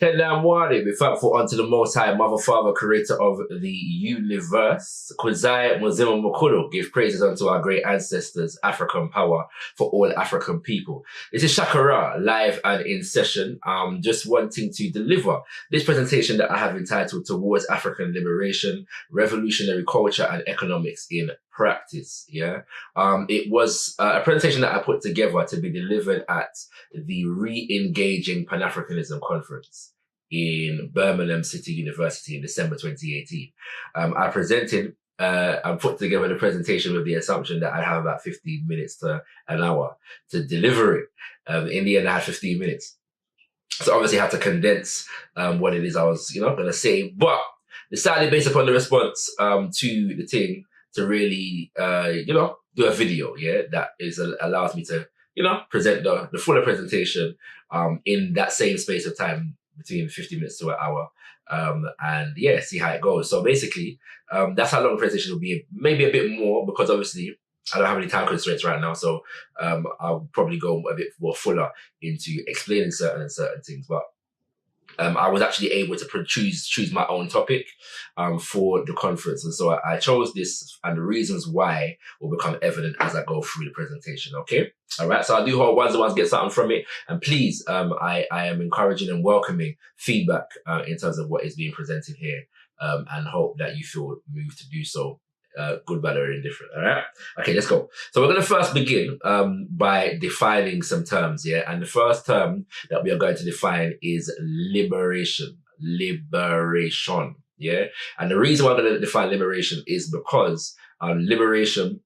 Tell Wadi, be thankful unto the Most High, Mother, Father, Creator of the universe. Kuzai Muzima Mukulu, give praises unto our great ancestors, African power for all African people. This is Shakara, live and in session. Just wanting to deliver this presentation that I have entitled Towards African Liberation, Revolutionary Culture and Economics in Practice. Yeah. It was a presentation that I put together to be delivered at the Re-Engaging Pan-Africanism Conference in Birmingham City University in December 2018. I presented and put together the presentation with the assumption that I'd have about 15 minutes to an hour to deliver it. In the end, I had 15 minutes. So obviously I had to condense what it is I was, going to say, but decided based upon the response to the thing to really, do a video, that allows me to, present the fuller presentation in that same space of time between 50 minutes to an hour, and see how it goes. So basically, that's how long the presentation will be, maybe a bit more, because obviously I don't have any time constraints right now. So I'll probably go a bit more fuller into explaining certain things, but I was actually able to choose my own topic for the conference. And so I chose this, and the reasons why will become evident as I go through the presentation, okay? All right, so I do hope ones get something from it. And please, I am encouraging and welcoming feedback in terms of what is being presented here, and hope that you feel moved to do so. Good, bad, or indifferent. All right. Okay, let's go. So we're going to first begin by defining some terms. And the first term that we are going to define is liberation. Liberation. And the reason why I'm going to define liberation is because liberation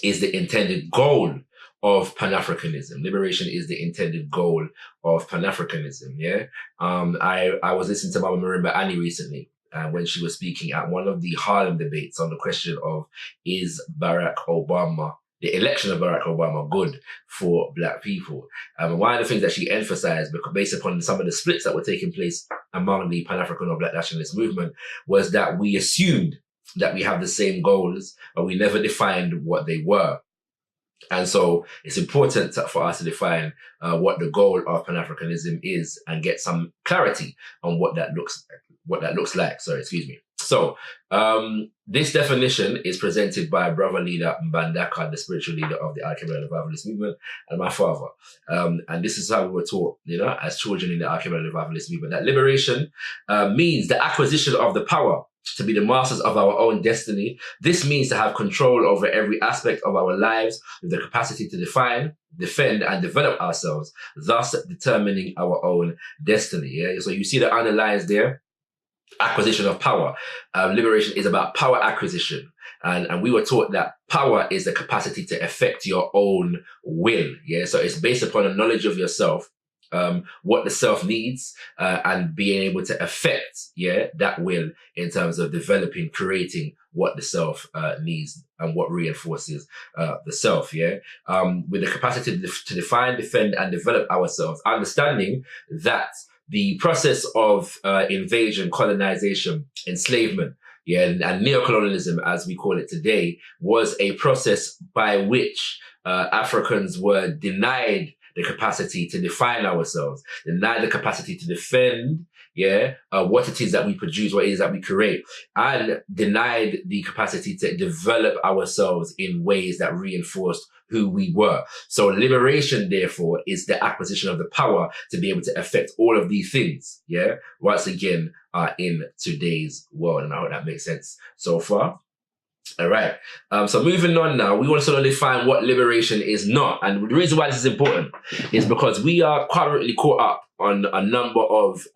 is the intended goal of Pan-Africanism. Liberation is the intended goal of Pan-Africanism. I was listening to Mama Marimba Annie recently, when she was speaking at one of the Harlem debates on the question of, is the election of Barack Obama good for Black people? And one of the things that she emphasized, based upon some of the splits that were taking place among the Pan-African or Black nationalist movement, was that we assumed that we have the same goals, but we never defined what they were. And so it's important for us to define what the goal of Pan-Africanism is and get some clarity on what that looks like. So this definition is presented by brother leader Mbandaka, the spiritual leader of the Al-Qaeda Revivalist movement, and my father. And this is how we were taught, as children in the Al-Qaeda Revivalist movement, that liberation means the acquisition of the power to be the masters of our own destiny. This means to have control over every aspect of our lives with the capacity to define, defend, and develop ourselves, thus determining our own destiny. So you see the underlines there. Acquisition of power. Liberation is about power acquisition. And we were taught that power is the capacity to effect your own will. So it's based upon a knowledge of yourself, what the self needs, and being able to affect, that will in terms of developing, creating what the self needs and what reinforces the self, with the capacity to define, defend, and develop ourselves, understanding that the process of invasion, colonization, enslavement, and neocolonialism, as we call it today, was a process by which Africans were denied the capacity to define ourselves, denied the capacity to defend, what it is that we produce, what it is that we create, and denied the capacity to develop ourselves in ways that reinforced who we were. So liberation, therefore, is the acquisition of the power to be able to affect all of these things, once again, in today's world. And I hope that makes sense so far. All right. So moving on now, we want to sort of define what liberation is not. And the reason why this is important is because we are currently caught up on a number of,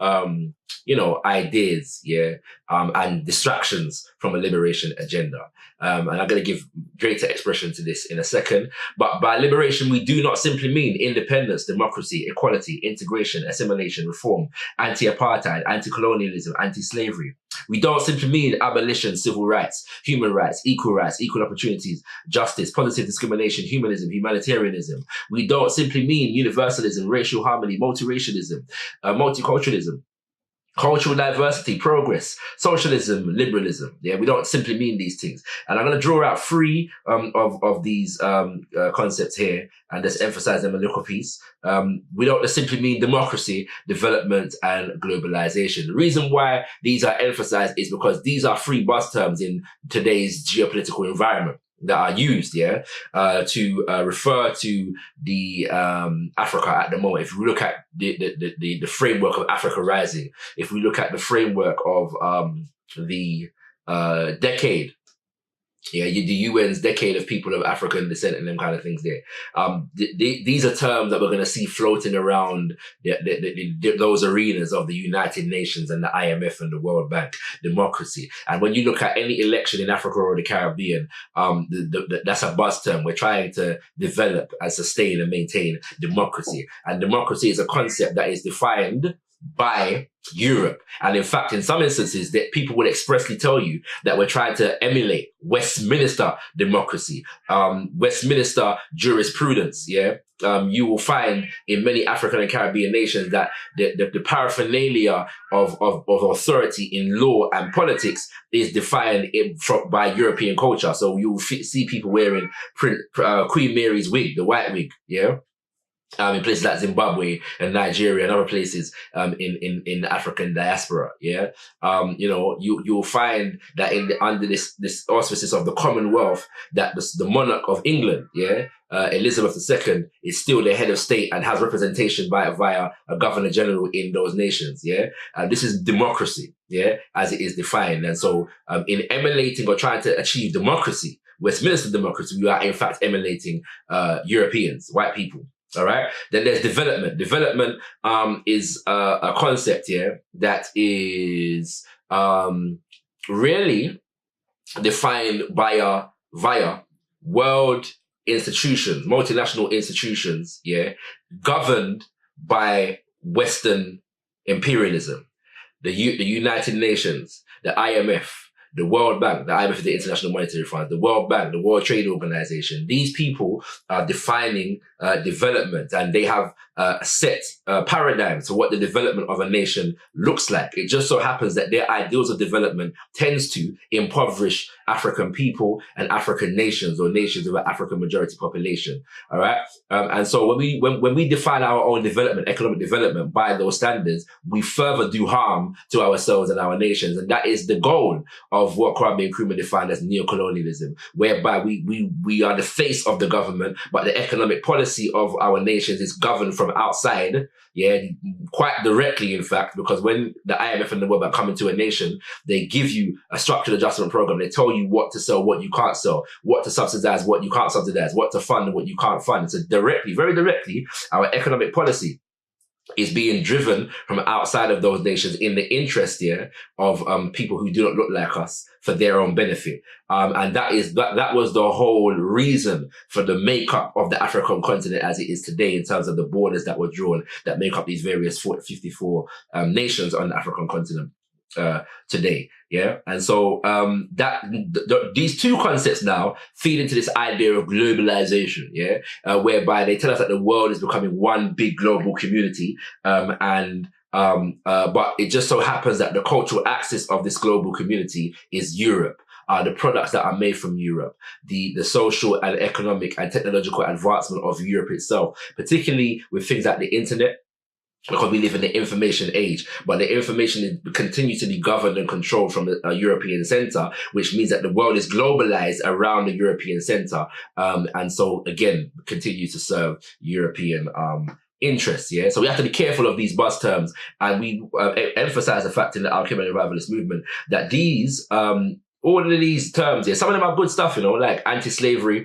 ideas, and distractions from a liberation agenda. And I'm going to give greater expression to this in a second. But by liberation, we do not simply mean independence, democracy, equality, integration, assimilation, reform, anti-apartheid, anti-colonialism, anti-slavery. We don't simply mean abolition, civil rights, human rights, equal opportunities, justice, positive discrimination, humanism, humanitarianism. We don't simply mean universalism, racial harmony, multiracialism, multiculturalism. cultural diversity, progress, socialism, liberalism. Yeah, we don't simply mean these things. And I'm going to draw out three of these concepts here and just emphasize them a little piece. We don't simply mean democracy, development, and globalization. The reason why these are emphasized is because these are three buzz terms in today's geopolitical environment that are used, to refer to the Africa at the moment. If we look at the framework of Africa Rising, if we look at the framework of the decade, the UN's decade of people of African descent and them kind of things there. These are terms that we're going to see floating around those arenas of the United Nations and the IMF and the World Bank, democracy. And when you look at any election in Africa or the Caribbean, that's a buzz term. We're trying to develop and sustain and maintain democracy. And democracy is a concept that is defined by Europe. And in fact, in some instances, that people would expressly tell you that we're trying to emulate Westminster democracy, Westminster jurisprudence. You will find in many African and Caribbean nations that the paraphernalia of authority in law and politics is defined by European culture. So you will see people wearing Queen Mary's wig, the white wig, in places like Zimbabwe and Nigeria and other places in the African diaspora. You'll find that under this auspices of the Commonwealth, that the monarch of England, Elizabeth II, is still the head of state and has representation via a governor general in those nations. This is democracy, as it is defined. And so in emulating or trying to achieve democracy, Westminster democracy, we are in fact emulating Europeans, white people. All right. Then there's development. Development is a concept that is really defined via world institutions, multinational institutions, governed by Western imperialism. The United Nations, the IMF, the World Bank, the IMF is the International Monetary Fund, the World Bank, the World Trade Organization. These people are defining development, and they have a set paradigm to what the development of a nation looks like. It just so happens that their ideals of development tends to impoverish African people and African nations, or nations with an African majority population. All right. And so when we define our own development, economic development, by those standards, we further do harm to ourselves and our nations. And that is the goal of what Kwame Nkrumah defined as neocolonialism, whereby we are the face of the government, but the economic policy of our nations is governed from outside, quite directly, in fact, because when the IMF and the World Bank come into a nation, they give you a structured adjustment program. They tell you what to sell, what you can't sell, what to subsidize, what you can't subsidize, what to fund and what you can't fund. So directly, very directly, our economic policy is being driven from outside of those nations in the interest of people who do not look like us for their own benefit. And that was the whole reason for the makeup of the African continent as it is today, in terms of the borders that were drawn that make up these various 54 nations on the African continent today. And so these two concepts now feed into this idea of globalization, whereby they tell us that the world is becoming one big global community, but it just so happens that the cultural axis of this global community is Europe. The products that are made from Europe, the social and economic and technological advancement of Europe itself, particularly with things like the internet, because we live in the information age, but the information continues to be governed and controlled from a European center, which means that the world is globalized around the European center. And so again, continue to serve European interests. So we have to be careful of these buzz terms. And we emphasize the fact in the alchemy and revivalist movement that these, all of these terms, some of them are good stuff, like anti-slavery,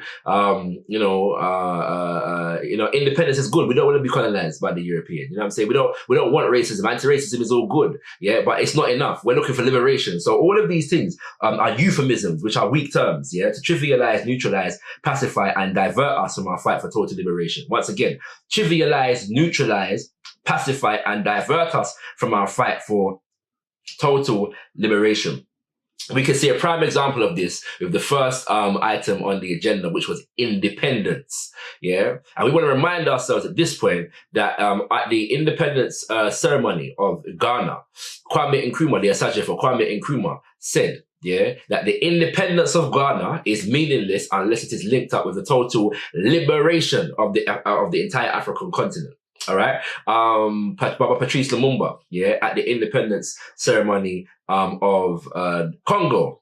independence is good. We don't want to be colonized by the European. You know what I'm saying? We don't want racism. Anti-racism is all good. But it's not enough. We're looking for liberation. So all of these things are euphemisms, which are weak terms, to trivialize, neutralize, pacify, and divert us from our fight for total liberation. Once again, trivialize, neutralize, pacify, and divert us from our fight for total liberation. We can see a prime example of this with the first item on the agenda, which was independence. And we want to remind ourselves at this point that at the independence ceremony of Ghana, Kwame Nkrumah, the Assassinator for Kwame Nkrumah, said, yeah, that the independence of Ghana is meaningless unless it is linked up with the total liberation of the entire African continent. All right. Baba Patrice Lumumba, yeah, at the independence ceremony of Congo,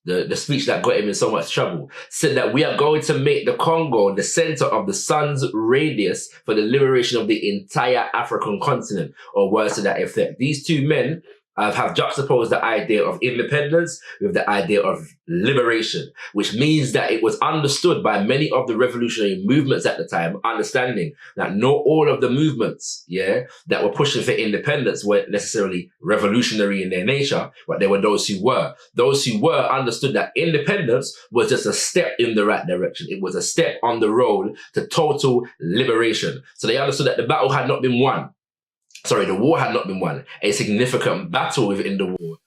the speech that got him in so much trouble, said that we are going to make the Congo the center of the sun's radius for the liberation of the entire African continent, or words to that effect. These two men have juxtaposed the idea of independence with the idea of liberation, which means that it was understood by many of the revolutionary movements at the time, understanding that not all of the movements, yeah, that were pushing for independence weren't necessarily revolutionary in their nature, but there were those who were. Those who were understood that independence was just a step in the right direction. It was a step on the road to total liberation. So they understood that the battle had not been won. Sorry, the war had not been won. A significant battle within the war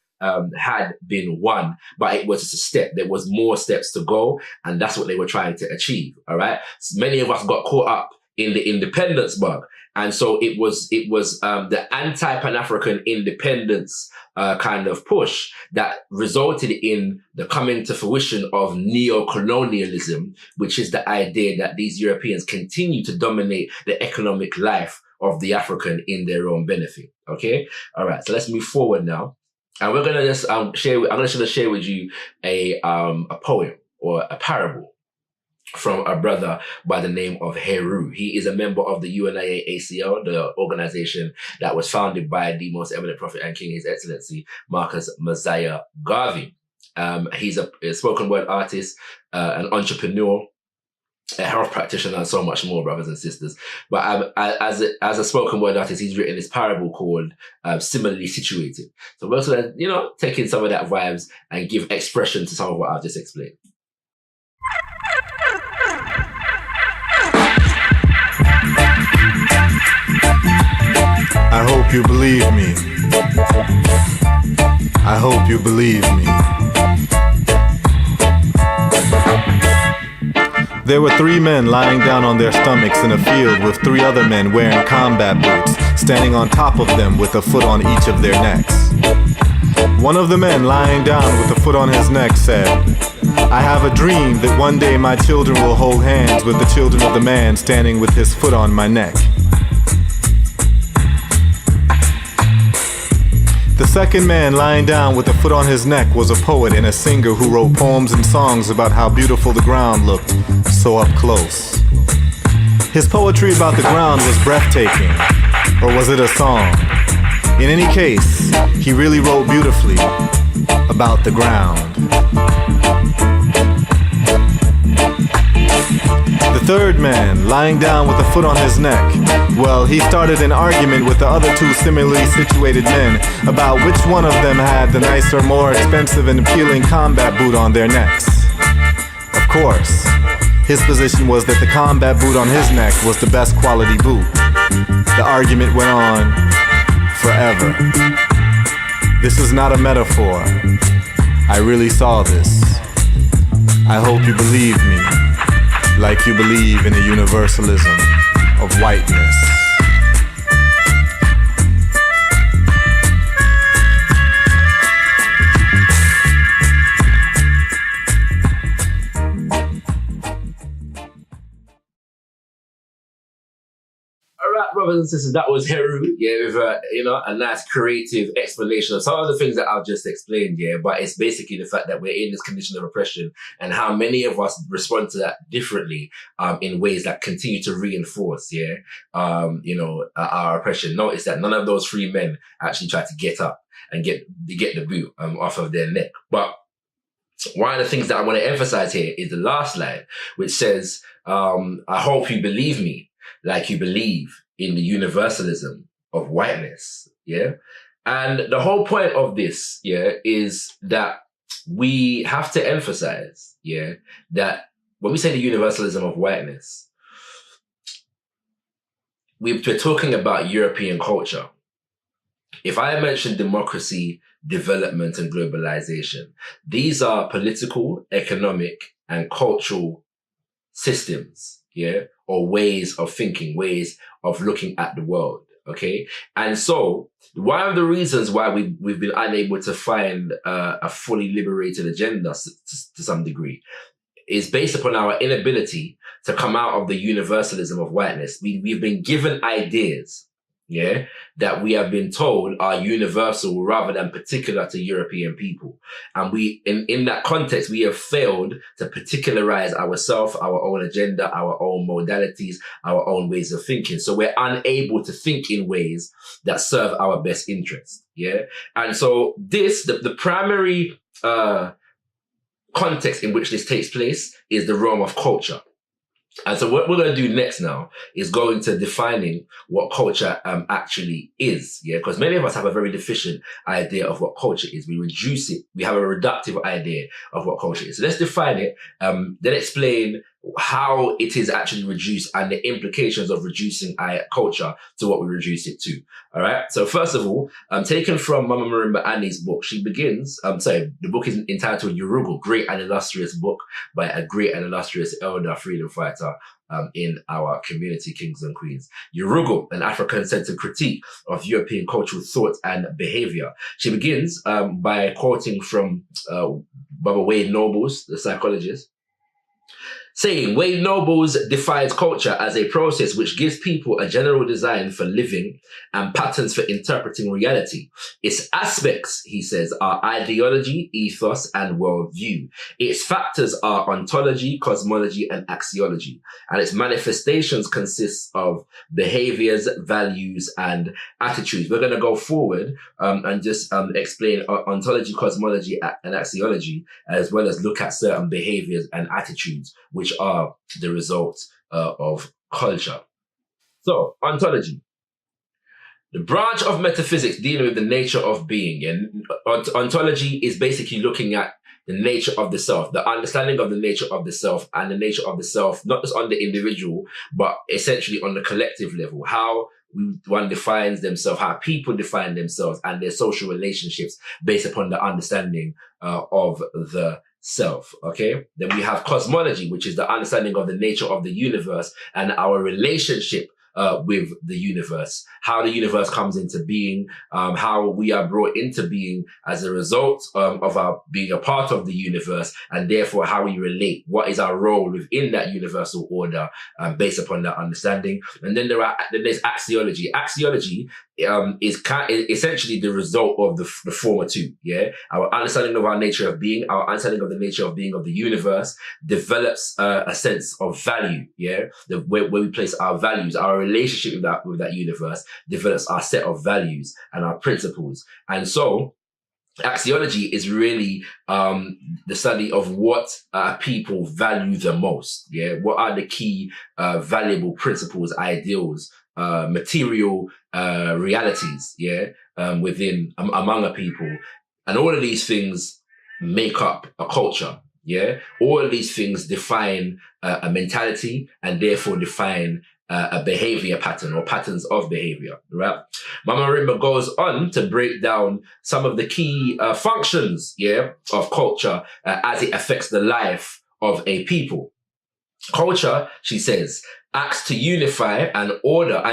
had been won, but it was just a step. There was more steps to go, and that's what they were trying to achieve. All right. So many of us got caught up in the independence bug, and so it was the anti-Pan-African independence kind of push that resulted in the coming to fruition of neo-colonialism, which is the idea that these Europeans continue to dominate the economic life of the African in their own benefit. Okay. All right. So let's move forward now. And we're going to just I'm going to share with you a poem or a parable from a brother by the name of Heru. He is a member of the UNIA ACL, the organization that was founded by the most eminent prophet and king, His Excellency Marcus Mosiah Garvey. He's a spoken word artist, an entrepreneur, a health practitioner, and so much more, brothers and sisters. But as a spoken word artist, he's written this parable called Similarly Situated. So we're also, take in some of that vibes and give expression to some of what I've just explained. I hope you believe me. I hope you believe me. There were 3 men lying down on their stomachs in a field with 3 other men wearing combat boots, standing on top of them with a foot on each of their necks. One of the men lying down with a foot on his neck said, I have a dream that one day my children will hold hands with the children of the man standing with his foot on my neck. The second man lying down with a foot on his neck was a poet and a singer who wrote poems and songs about how beautiful the ground looked, so up close. His poetry about the ground was breathtaking, or was it a song? In any case, he really wrote beautifully about the ground. The third man, lying down with a foot on his neck, well, he started an argument with the other 2 similarly situated men about which one of them had the nicer, more expensive and appealing combat boot on their necks. Of course, his position was that the combat boot on his neck was the best quality boot. The argument went on forever. This is not a metaphor. I really saw this. I hope you believe me, like you believe in the universalism of whiteness. Brothers and sisters, that was Heru, with a nice creative explanation of some of the things that I've just explained, but it's basically the fact that we're in this condition of oppression and how many of us respond to that differently in ways that continue to reinforce, our oppression. Notice that none of those 3 men actually tried to get up and get the boot off of their neck. But one of the things that I want to emphasize here is the last line, which says, I hope you believe me like you believe in the universalism of whiteness, And the whole point of this, is that we have to emphasize, that when we say the universalism of whiteness, we're talking about European culture. If I mention democracy, development, and globalization, these are political, economic, and cultural systems, or ways of thinking, ways of looking at the world, Okay. And so one of the reasons why we've been unable to find a fully liberated agenda to some degree is based upon our inability to come out of the universalism of whiteness. We've been given ideas, that we have been told are universal rather than particular to European people. And in that context, we have failed to particularize ourselves, our own agenda, our own modalities, our own ways of thinking. So we're unable to think in ways that serve our best interest. And so the primary, context in which this takes place is the realm of culture. And so what we're going to do next now is go into defining what culture actually is. Because many of us have a very deficient idea of what culture is. We reduce it. We have a reductive idea of what culture is. So let's define it, then explain how it is actually reduced and the implications of reducing culture to what we reduce it to. All right. So first of all, taken from Mama Marimba Annie's book, she begins, the book is entitled Yorugo, Great and Illustrious Book by a great and illustrious elder freedom fighter in our community, kings and queens. Yorugo, an African-centered critique of European cultural thought and behavior. She begins by quoting from Baba Wade Nobles, the psychologist, saying, Wade Nobles defines culture as a process which gives people a general design for living and patterns for interpreting reality. Its aspects, he says, are ideology, ethos, and worldview. Its factors are ontology, cosmology, and axiology. And its manifestations consist of behaviors, values, and attitudes. We're going to go forward and just explain ontology, cosmology, and axiology, as well as look at certain behaviors and attitudes, which are the result of culture. So, ontology. The branch of metaphysics dealing with the nature of being. And ontology is basically looking at the nature of the self, the understanding of the nature of the self, and the nature of the self, not just on the individual, but essentially on the collective level. How one defines themselves, how people define themselves and their social relationships based upon the understanding of the self. Okay. Then we have cosmology, which is the understanding of the nature of the universe and our relationship with the universe, how the universe comes into being, how we are brought into being as a result of our being a part of the universe, and therefore how we relate, what is our role within that universal order based upon that understanding. And then there's axiology. Axiology is essentially the result of the former two. Our understanding of our nature of being, our understanding of the nature of being of the universe develops a sense of value. Where we place our values, our relationship with that universe develops our set of values and our principles. And so axiology is really the study of what people value the most. What are the key valuable principles, ideals, material realities, within among a people. And all of these things make up a culture. All of these things define a mentality and therefore define a behavior pattern or patterns of behavior, right? Mama Marimba goes on to break down some of the key functions, of culture as it affects the life of a people. Culture, she says, acts to unify and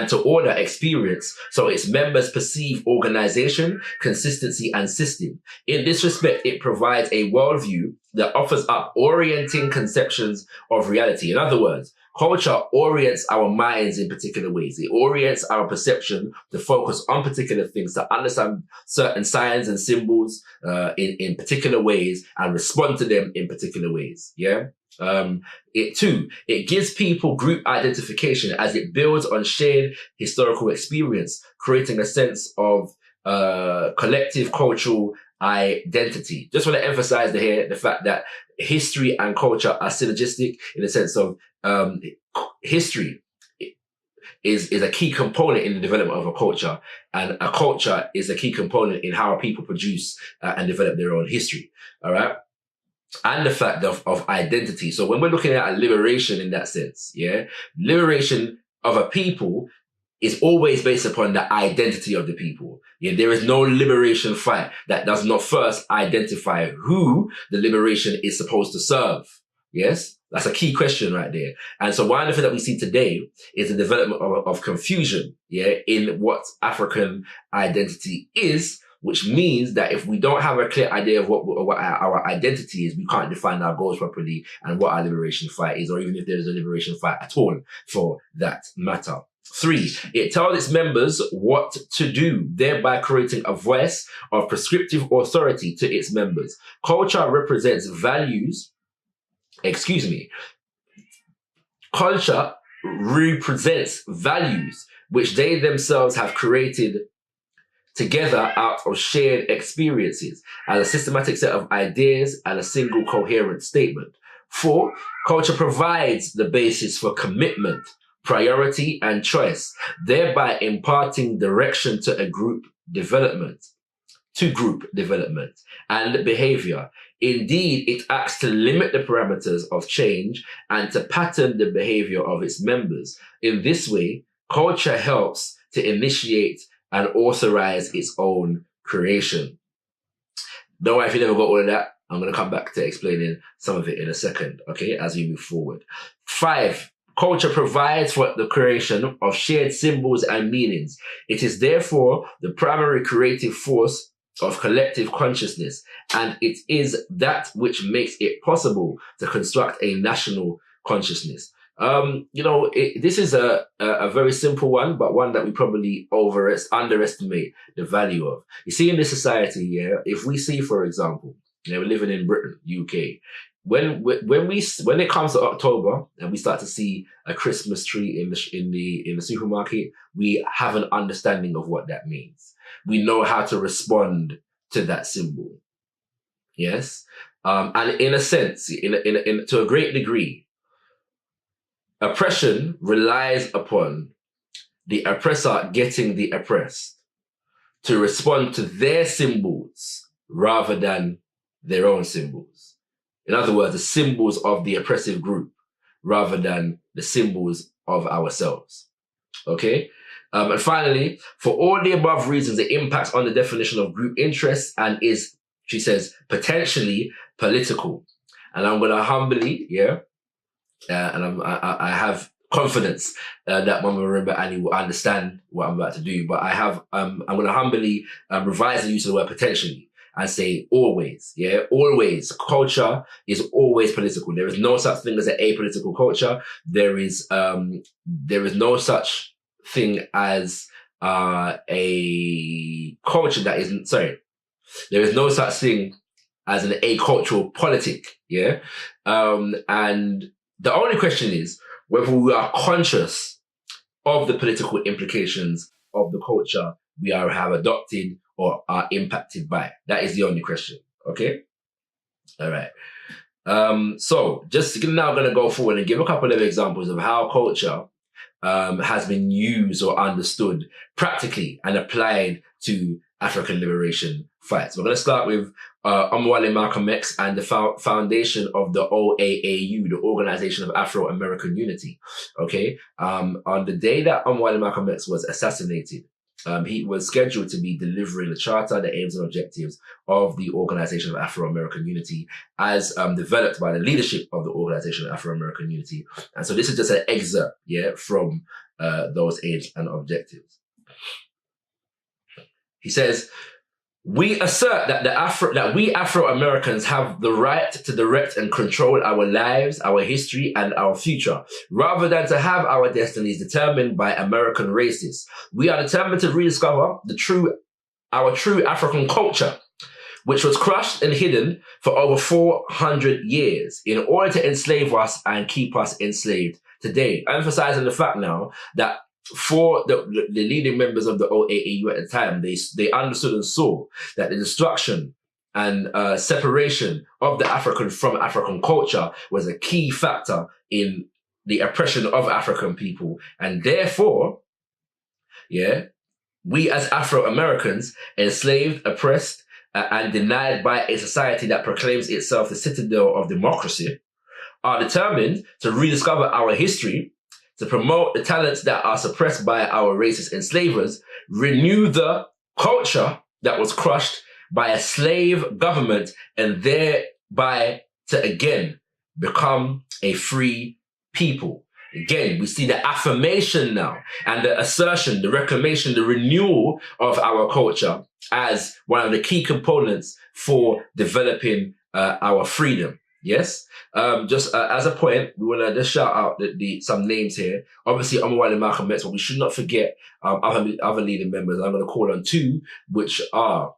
to order experience so its members perceive organization, consistency, and system. In this respect, it provides a worldview that offers up orienting conceptions of reality. In other words, culture orients our minds in particular ways. It orients our perception to focus on particular things, to understand certain signs and symbols in particular ways and respond to them in particular ways. It gives people group identification as it builds on shared historical experience, creating a sense of collective cultural identity. Just want to emphasize the fact that history and culture are synergistic in the sense of history is a key component in the development of a culture, and a culture is a key component in how people produce and develop their own history. All right. And the fact of identity. So when we're looking at a liberation in that sense, liberation of a people is always based upon the identity of the people. There is no liberation fight that does not first identify who the liberation is supposed to serve. Yes, that's a key question right there. And so one of the things that we see today is the development of confusion, in what African identity is, which means that if we don't have a clear idea of what our identity is, we can't define our goals properly and what our liberation fight is, or even if there is a liberation fight at all for that matter. 3, it tells its members what to do, thereby creating a voice of prescriptive authority to its members. Culture represents values. Culture represents values which they themselves have created together out of shared experiences as a systematic set of ideas and a single coherent statement. 4, culture provides the basis for commitment, priority, and choice, thereby imparting direction to group development and behavior. Indeed, it acts to limit the parameters of change and to pattern the behavior of its members. In this way, culture helps to initiate and authorize its own creation. Don't worry if you never got all of that. I'm going to come back to explaining some of it in a second, okay, as we move forward. 5, culture provides for the creation of shared symbols and meanings. It is therefore the primary creative force of collective consciousness, and it is that which makes it possible to construct a national consciousness. This is a very simple one, but one that we probably underestimate the value of. You see, in this society, if we see, for example, we're living in Britain, UK, when it comes to October and we start to see a Christmas tree in the supermarket, we have an understanding of what that means. We know how to respond to that symbol. Yes, and in a sense, to a great degree, oppression relies upon the oppressor getting the oppressed to respond to their symbols rather than their own symbols. In other words, the symbols of the oppressive group rather than the symbols of ourselves. Okay? And finally, for all the above reasons, it impacts on the definition of group interests and is, she says, potentially political. And I'm going to humbly, I have confidence that Mama Marimba Annie will understand what I'm about to do. But I'm going to humbly revise the use of the word potentially and say always, always. Culture is always political. There is no such thing as an apolitical culture. There is no such thing as a culture that isn't, there is no such thing as an acultural politic, and the only question is whether we are conscious of the political implications of the culture we have adopted or are impacted by. That is the only question, okay? All right. So just now going to go forward and give a couple of examples of how culture has been used or understood practically and applied to African liberation fights. We're going to start with Omwale Malcolm X and the foundation of the OAAU, the Organization of Afro-American Unity. Okay, on the day that Omwale Malcolm X was assassinated, he was scheduled to be delivering the charter, the aims and objectives of the Organization of Afro-American Unity as developed by the leadership of the Organization of Afro-American Unity. And so this is just an excerpt, from those aims and objectives. He says, "We assert that we Afro-Americans have the right to direct and control our lives, our history, and our future, rather than to have our destinies determined by American racists. We are determined to rediscover our true African culture, which was crushed and hidden for over 400 years in order to enslave us and keep us enslaved today." Emphasizing the fact now that for the leading members of the OAAU at the time, they understood and saw that the destruction and separation of the African from African culture was a key factor in the oppression of African people. And therefore, we as Afro-Americans, enslaved, oppressed, and denied by a society that proclaims itself the citadel of democracy, are determined to rediscover our history, to promote the talents that are suppressed by our racist enslavers, renew the culture that was crushed by a slave government, and thereby to again become a free people. Again, we see the affirmation now and the assertion, the reclamation, the renewal of our culture as one of the key components for developing our freedom. Yes. As a point, we want to just shout out some names here. Obviously, Omawale Malcolm X, but we should not forget other leading members. I'm going to call on two, which are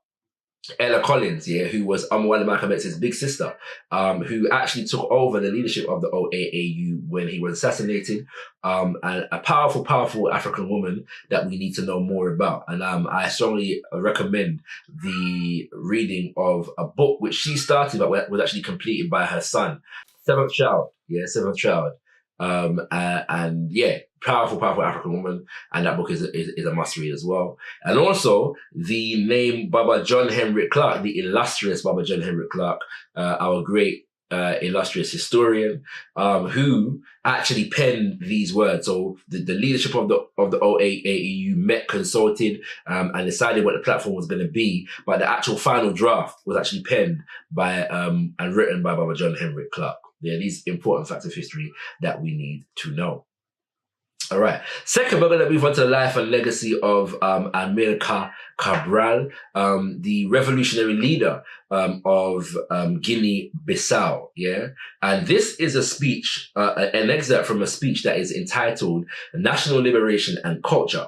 Ella Collins, who was Omawale Malcolm X's big sister, who actually took over the leadership of the OAAU when he was assassinated, and a powerful, powerful African woman that we need to know more about. And I strongly recommend the reading of a book which she started but was actually completed by her son. Seventh Child. Powerful, powerful African woman, and that book is a must read as well. And also the name Baba John Henrik Clarke, the illustrious Baba John Henrik Clarke, our great illustrious historian, who actually penned these words. So the leadership of the OAAU met, consulted, and decided what the platform was going to be. But the actual final draft was actually penned by and written by Baba John Henrik Clarke. These important facts of history that we need to know. All right. Second, we're going to move on to the life and legacy of Amilcar Cabral, the revolutionary leader of Guinea-Bissau. Yeah. And this is a speech, an excerpt from a speech that is entitled National Liberation and Culture.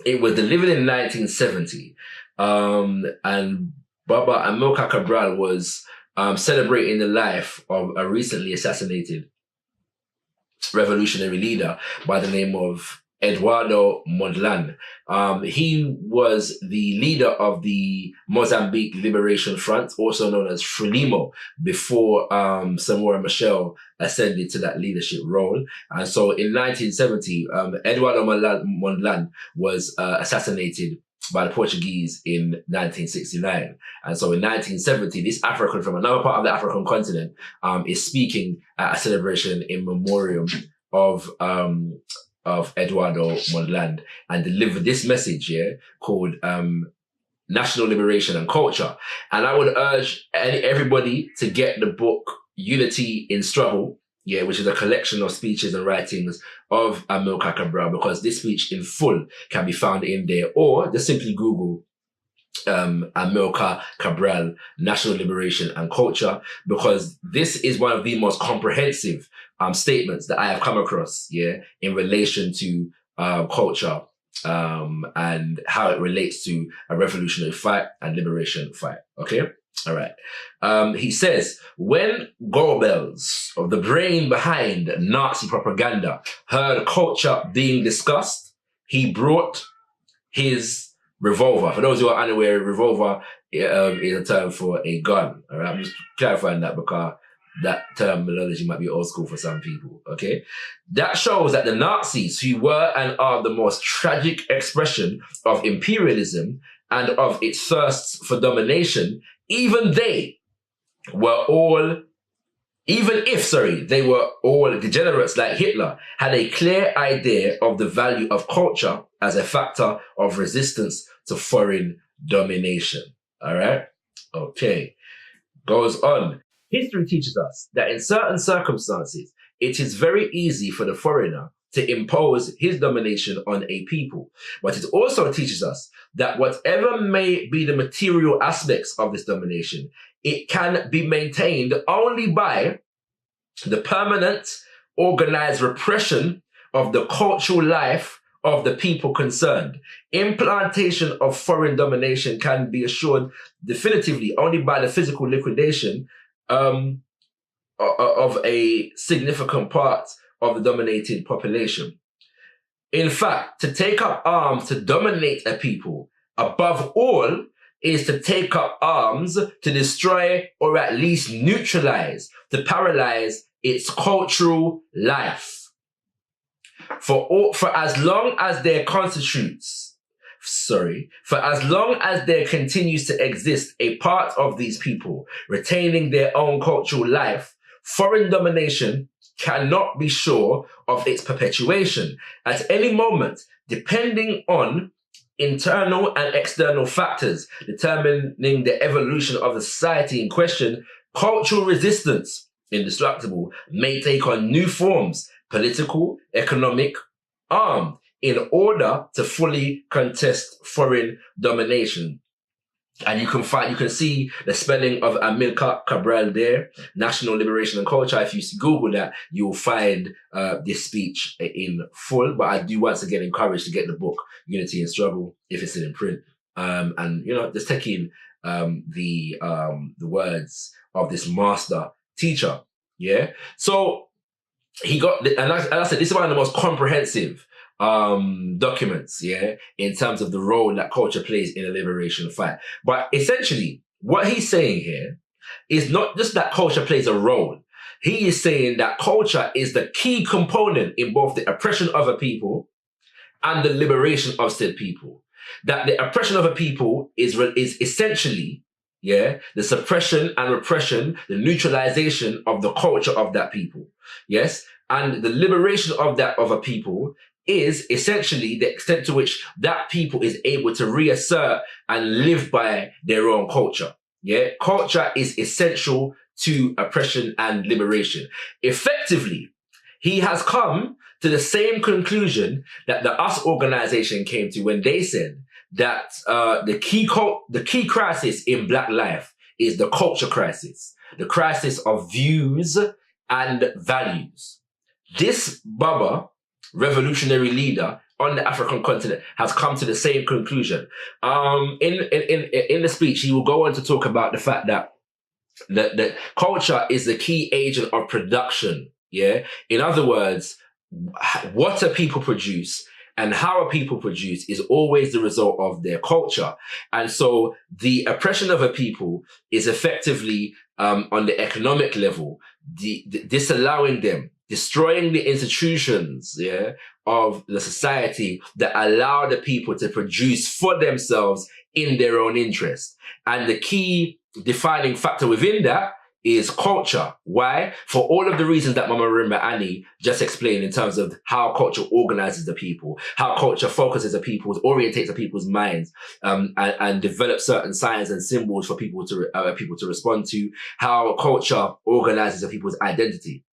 It was delivered in 1970. And Baba Amilcar Cabral was celebrating the life of a recently assassinated revolutionary leader by the name of Eduardo Mondlane. He was the leader of the Mozambique Liberation Front, also known as Frelimo, before Samora Machel ascended to that leadership role. And so in 1970, Eduardo Mondlane was assassinated by the Portuguese in 1969. And so in 1970, this African from another part of the African continent is speaking at a celebration in memoriam of Eduardo Mondlane and delivered this message called National Liberation and Culture. And I would urge everybody to get the book Unity in Struggle, which is a collection of speeches and writings of Amilcar Cabral, because this speech in full can be found in there, or just simply Google Amilcar Cabral, National Liberation and Culture, because this is one of the most comprehensive statements that I have come across, in relation to culture and how it relates to a revolutionary fight and liberation fight. Okay? All right. He says, when Goebbels, of the brain behind Nazi propaganda, heard culture being discussed, he brought his revolver. For those who are unaware, revolver is a term for a gun. All right. I'm just clarifying that because that terminology might be old school for some people. Okay. That shows that the Nazis, who were and are the most tragic expression of imperialism and of its thirsts for domination, even if they were all degenerates like Hitler, had a clear idea of the value of culture as a factor of resistance to foreign domination. All right? Okay. Goes on. History teaches us that in certain circumstances, it is very easy for the foreigner to impose his domination on a people. But it also teaches us that whatever may be the material aspects of this domination, it can be maintained only by the permanent, organized repression of the cultural life of the people concerned. Implantation of foreign domination can be assured definitively only by the physical liquidation of a significant part of the dominated population. In fact, to take up arms to dominate a people, above all, is to take up arms to destroy or at least neutralize, to paralyze its cultural life. For as long as there continues to exist a part of these people retaining their own cultural life, foreign domination cannot be sure of its perpetuation. At any moment, depending on internal and external factors determining the evolution of the society in question, cultural resistance indestructible, may take on new forms, political, economic, armed, in order to fully contest foreign domination. And you can see the spelling of Amilcar Cabral there, National Liberation and Culture. If you Google that, you'll find this speech in full. But I do once again encourage to get the book Unity and Struggle if it's still in print. And just take in the words of this master teacher. Yeah. So he got, and I said, this is one of the most comprehensive documents, yeah, in terms of the role that culture plays in a liberation fight. But essentially, what he's saying here is not just that culture plays a role. He is saying that culture is the key component in both the oppression of a people and the liberation of said people. That the oppression of a people is essentially, yeah, the suppression and repression, the neutralization of the culture of that people. Yes. And the liberation of a people is essentially the extent to which that people is able to reassert and live by their own culture. Yeah. Culture is essential to oppression and liberation. Effectively, he has come to the same conclusion that the US organization came to when they said that the key crisis in Black life is the culture crisis, the crisis of views and values. This Baba, revolutionary leader on the African continent, has come to the same conclusion. In the speech, he will go on to talk about the fact that the culture is the key agent of production. Yeah. In other words, what a people produce and how a people produce is always the result of their culture. And so the oppression of a people is effectively, on the economic level, disallowing them, destroying the institutions, yeah, of the society that allow the people to produce for themselves in their own interest. And the key defining factor within that is culture. Why? For all of the reasons that Mama Rimba Annie just explained in terms of how culture organizes the people, how culture focuses the people's, orientates the people's minds, and develops certain signs and symbols for people to respond to, how culture organizes the people's identity.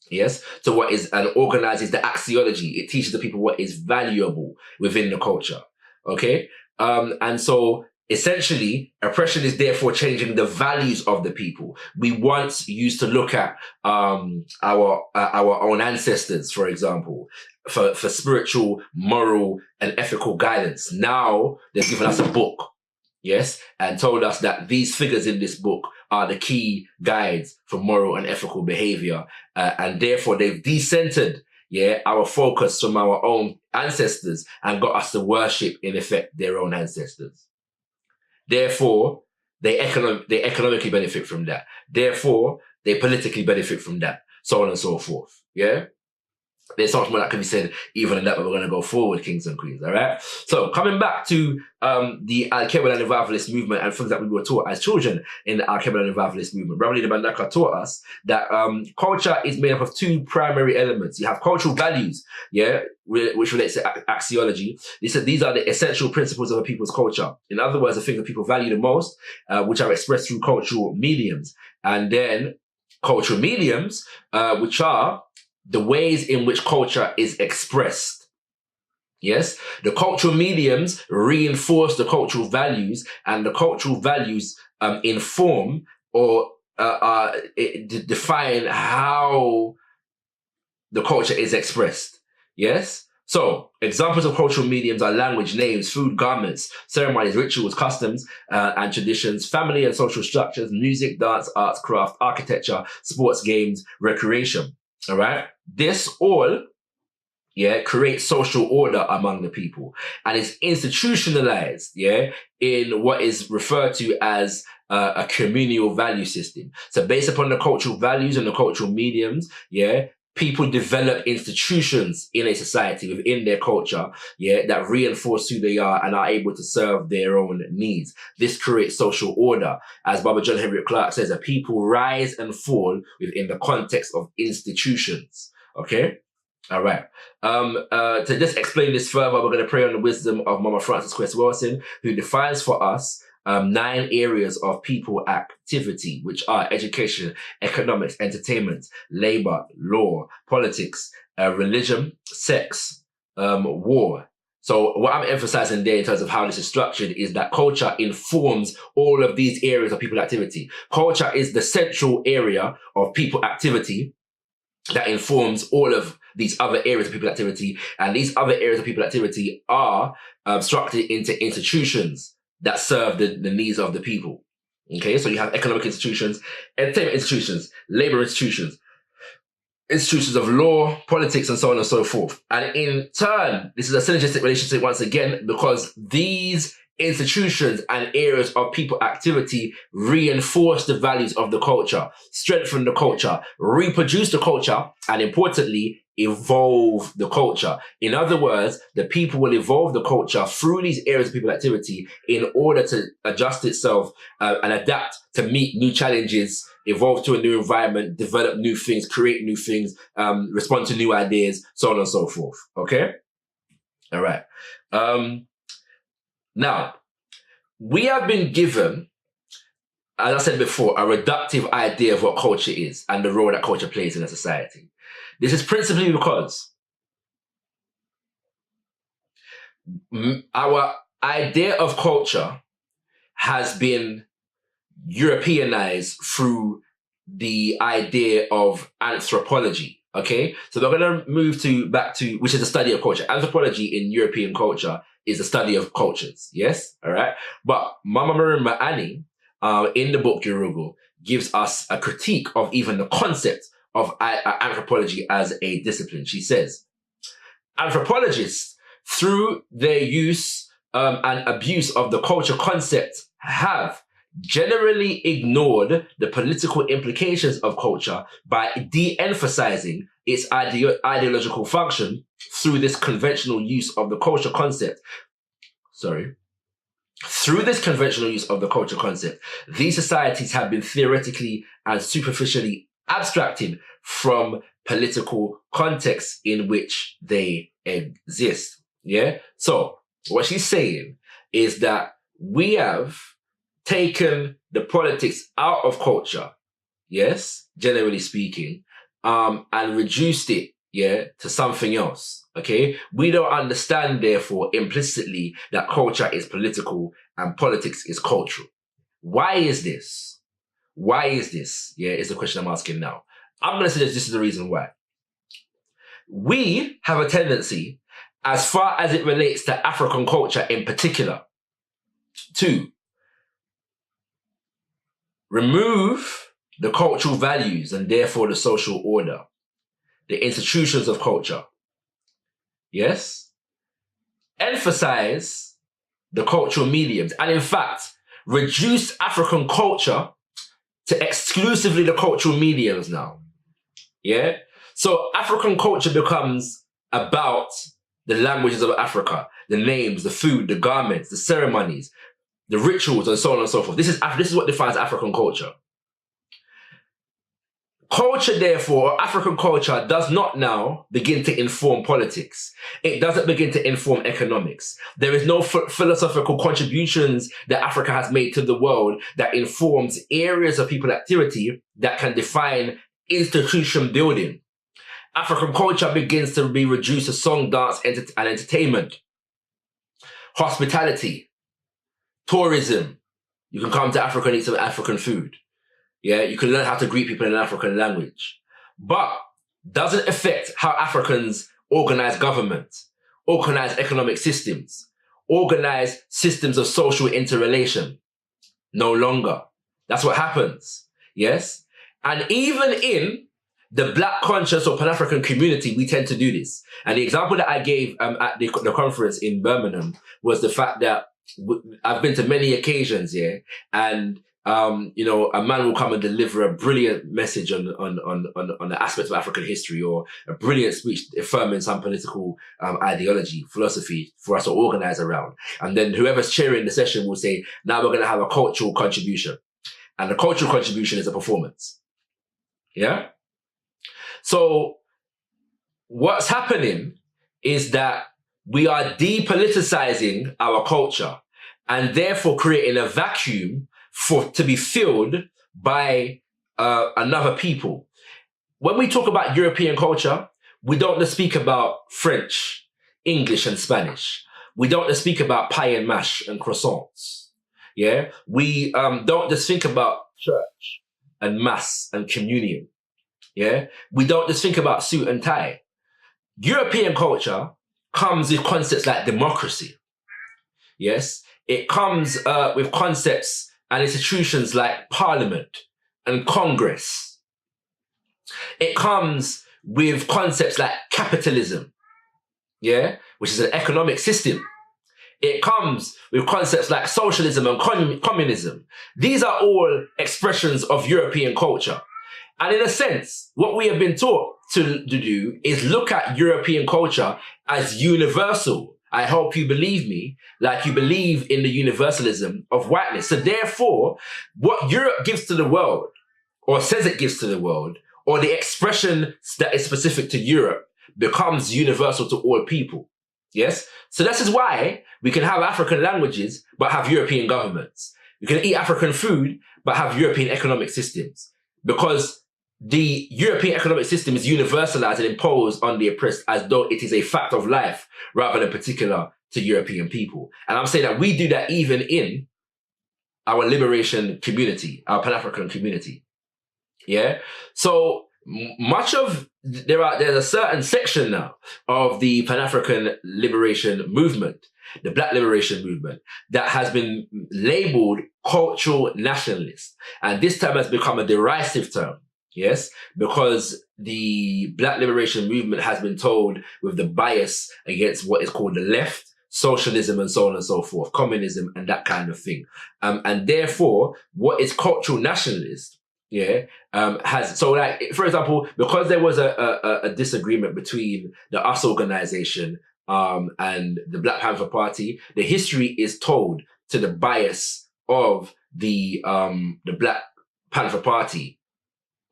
Yes. So what is, and organizes the axiology. It teaches the people what is valuable within the culture. Okay. And so essentially, oppression is therefore changing the values of the people. We once used to look at our own ancestors, for example, for spiritual, moral, and ethical guidance. Now they've given us a book, yes, and told us that these figures in this book are the key guides for moral and ethical behavior, and therefore they've decentered, yeah, our focus from our own ancestors and got us to worship, in effect, their own ancestors. Therefore, they economically benefit from that. Therefore, they politically benefit from that. So on and so forth. Yeah? There's so much more that can be said even in that, but we're going to go forward, kings and queens. All right? So coming back to the Al-Kebel and Revivalist movement and things that we were taught as children in the Al-Kebel and Revivalist movement. Brother Bandaka taught us that culture is made up of two primary elements. You have cultural values, yeah, which relates to axiology. They said these are the essential principles of a people's culture. In other words, the things that people value the most, which are expressed through cultural mediums. And then cultural mediums, which are the ways in which culture is expressed. Yes, the cultural mediums reinforce the cultural values, and the cultural values inform or define how the culture is expressed. Yes. So examples of cultural mediums are language, names, food, garments, ceremonies, rituals, customs, and traditions, family and social structures, music, dance, arts, craft, architecture, sports, games, recreation. All right. This all, yeah, creates social order among the people, and is institutionalized, yeah, in what is referred to as a communal value system. So based upon the cultural values and the cultural mediums, yeah, people develop institutions in a society within their culture, yeah, that reinforce who they are and are able to serve their own needs. This creates social order. As Baba John Henry Clark says, a people rise and fall within the context of institutions. Okay? All right. To just explain this further, we're going to pray on the wisdom of Mama Frances Quest Wilson, who defines for us 9 areas of people activity, which are education, economics, entertainment, labor, law, politics, religion, sex, war. So what I'm emphasizing there in terms of how this is structured is that culture informs all of these areas of people activity. Culture is the central area of people activity that informs all of these other areas of people activity. And these other areas of people activity are structured into institutions that serve the needs of the people. Okay, so you have economic institutions, entertainment institutions, labor institutions, institutions of law, politics, and so on and so forth. And in turn, this is a synergistic relationship once again, because these institutions and areas of people activity reinforce the values of the culture, strengthen the culture, reproduce the culture, and importantly, evolve the culture. In other words, the people will evolve the culture through these areas of people activity in order to adjust itself and adapt to meet new challenges, evolve to a new environment, develop new things, create new things, respond to new ideas, so on and so forth. Okay? All right. Now, we have been given, as I said before, a reductive idea of what culture is and the role that culture plays in a society. This is principally because our idea of culture has been Europeanized through the idea of anthropology. Okay, so we're going to move back to, which is the study of culture. Anthropology in European culture is the study of cultures. Yes, all right. But Mama Marimba Annie, in the book Jurugu, gives us a critique of even the concept of anthropology as a discipline. She says, anthropologists, through their use and abuse of the culture concept, have generally ignored the political implications of culture by de-emphasizing its ideological function through this conventional use of the culture concept. Through this conventional use of the culture concept, these societies have been theoretically and superficially abstracted from political contexts in which they exist. Yeah? So, what she's saying is that we have taken the politics out of culture, yes, generally speaking, and reduced it, yeah, to something else, okay? We don't understand, therefore, implicitly that culture is political and politics is cultural. Why is this? Why is this? Yeah, is the question I'm asking now. I'm going to suggest this is the reason why. We have a tendency, as far as it relates to African culture in particular, to remove the cultural values and therefore the social order, the institutions of culture. Yes? Emphasize the cultural mediums, and in fact, reduce African culture to exclusively the cultural mediums now. Yeah? So African culture becomes about the languages of Africa, the names, the food, the garments, the ceremonies, the rituals, and so on and so forth. This is what defines African culture. Culture, therefore, African culture, does not now begin to inform politics. It doesn't begin to inform economics. There is no philosophical contributions that Africa has made to the world that informs areas of people activity that can define institution building. African culture begins to be reduced to song, dance, and entertainment, hospitality, tourism. You can come to Africa and eat some African food. Yeah, you can learn how to greet people in an African language. But doesn't affect how Africans organize government, organize economic systems, organize systems of social interrelation. No longer. That's what happens. Yes? And even in the Black conscious or Pan-African community, we tend to do this. And the example that I gave at the conference in Birmingham was the fact that I've been to many occasions, yeah, and you know, a man will come and deliver a brilliant message on the aspects of African history, or a brilliant speech affirming some political ideology, philosophy for us to organize around. And then whoever's chairing the session will say, now we're going to have a cultural contribution. And the cultural contribution is a performance. Yeah? So what's happening is that we are depoliticizing our culture and therefore creating a vacuum to be filled by another people. When we talk about European culture, we don't just speak about French, English, and Spanish. We don't just speak about pie and mash and croissants. Yeah, we don't just think about church and mass and communion. Yeah, we don't just think about suit and tie. European culture comes with concepts like democracy. Yes, it comes with concepts and institutions like parliament and Congress. It comes with concepts like capitalism, yeah, which is an economic system. It comes with concepts like socialism and communism. These are all expressions of European culture. And in a sense, what we have been taught to do is look at European culture as universal. I hope you believe me, like you believe in the universalism of whiteness. So therefore, what Europe gives to the world, or says it gives to the world, or the expression that is specific to Europe, becomes universal to all people. Yes? So this is why we can have African languages, but have European governments. We can eat African food, but have European economic systems. Because the European economic system is universalized and imposed on the oppressed as though it is a fact of life rather than particular to European people. And I'm saying that we do that even in our liberation community, our Pan-African community. Yeah? So much of, there's a certain section now of the Pan-African liberation movement, the Black liberation movement, that has been labeled cultural nationalist. And this term has become a derisive term. Yes, because the Black liberation movement has been told with the bias against what is called the left, socialism and so on and so forth, communism and that kind of thing. And therefore, what is cultural nationalist, has, so like, for example, because there was a disagreement between the US organization and the Black Panther Party, the history is told to the bias of the Black Panther Party.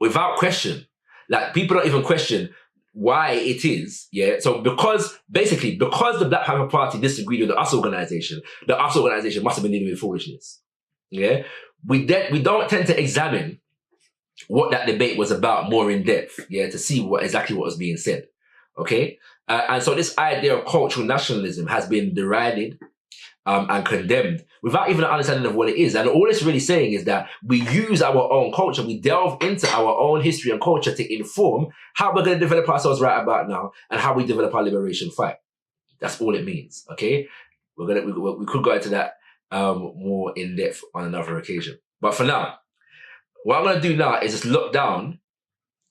Without question. Like, people don't even question why it is, So because the Black Panther Party disagreed with the US organization must have been dealing with foolishness, We don't tend to examine what that debate was about more in depth, to see exactly what was being said, okay? And so this idea of cultural nationalism has been derided and condemned without even an understanding of what it is. And all it's really saying is that we use our own culture, we delve into our own history and culture to inform how we're going to develop ourselves right about now and how we develop our liberation fight. That's all it means, okay? We could go into that more in depth on another occasion. But for now, what I'm going to do now is just look down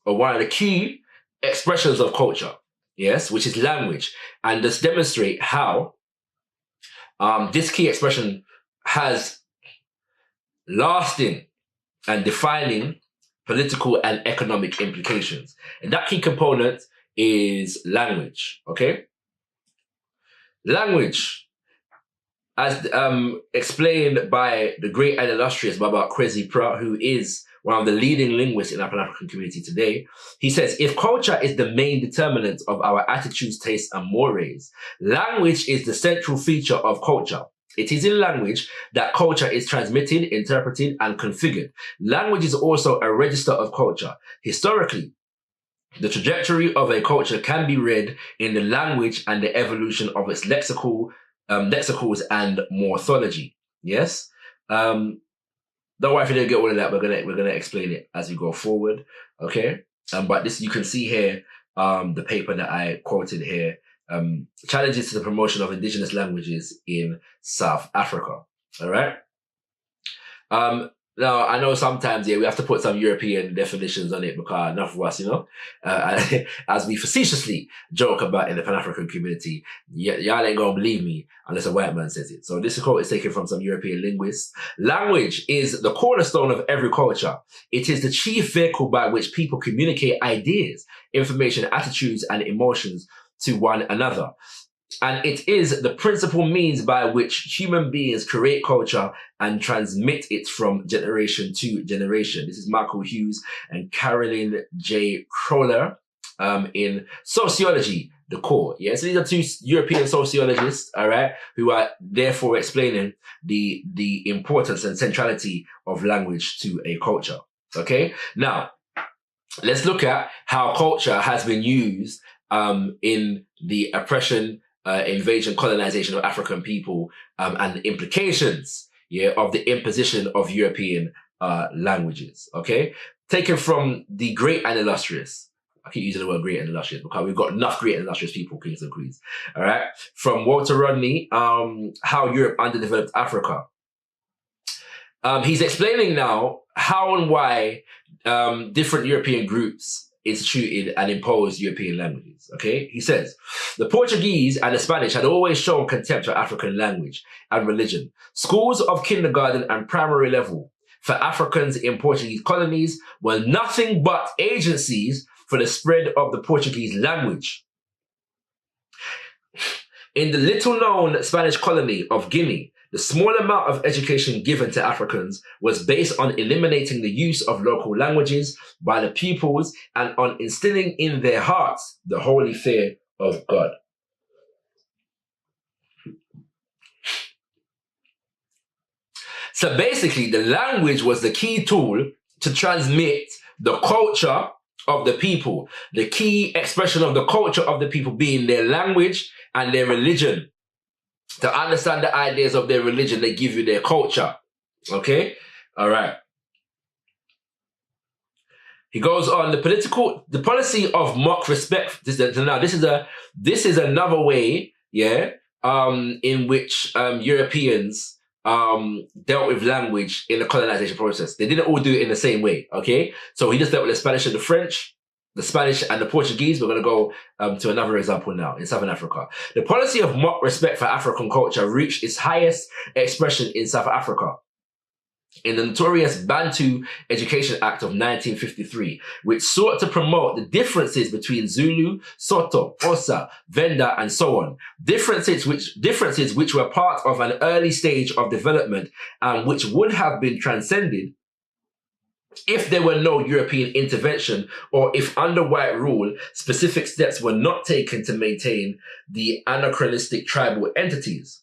on one of the key expressions of culture, yes, which is language, and just demonstrate how this key expression has lasting and defining political and economic implications. And that key component is language, okay? Language, as explained by the great and illustrious Baba Kwesi Pra, who is one of the leading linguists in our Pan-African community today, he says, if culture is the main determinant of our attitudes, tastes, and mores, language is the central feature of culture. It is in language that culture is transmitted, interpreted, and configured. Language is also a register of culture. Historically, the trajectory of a culture can be read in the language and the evolution of its lexicals and morphology. Yes? Don't worry if you didn't get all of that. We're gonna explain it as we go forward, okay? But this, you can see here the paper that I quoted here, challenges to the promotion of indigenous languages in South Africa. All right. Now, I know sometimes, we have to put some European definitions on it because enough of us, as we facetiously joke about in the Pan-African community, y'all ain't gonna believe me unless a white man says it. So this quote is taken from some European linguists. Language is the cornerstone of every culture. It is the chief vehicle by which people communicate ideas, information, attitudes, and emotions to one another. And it is the principal means by which human beings create culture and transmit it from generation to generation. This is Michael Hughes and Carolyn J. Kroller in Sociology the core. Yeah, so these are two European sociologists, all right, who are therefore explaining the importance and centrality of language to a culture. Okay, now let's look at how culture has been used in the oppression, invasion, colonization of African people, and the implications, of the imposition of European languages. Okay, taken from the great and illustrious. I keep using the word great and illustrious because we've got enough great and illustrious people, kings and queens. All right, from Walter Rodney, how Europe underdeveloped Africa. He's explaining now how and why different European groups instituted and imposed European languages. Okay, he says the Portuguese and the Spanish had always shown contempt for African language and religion. Schools of kindergarten and primary level for Africans in Portuguese colonies were nothing but agencies for the spread of the Portuguese language. In the little-known Spanish colony of Guinea, the small amount of education given to Africans was based on eliminating the use of local languages by the pupils and on instilling in their hearts the holy fear of God. So basically, the language was the key tool to transmit the culture of the people, the key expression of the culture of the people being their language and their religion. To understand the ideas of their religion, they give you their culture. Okay? All right. He goes on, the policy of mock respect. This is another way, in which Europeans dealt with language in the colonization process. They didn't all do it in the same way, okay? So he just dealt with the Spanish and the French, the Spanish and the Portuguese. We're going to go to another example now in Southern Africa. The policy of mock respect for African culture reached its highest expression in South Africa in the notorious Bantu Education Act of 1953, which sought to promote the differences between Zulu, Soto, Xhosa, Venda, and so on. Differences which were part of an early stage of development and which would have been transcended if there were no European intervention or if under white rule, specific steps were not taken to maintain the anachronistic tribal entities.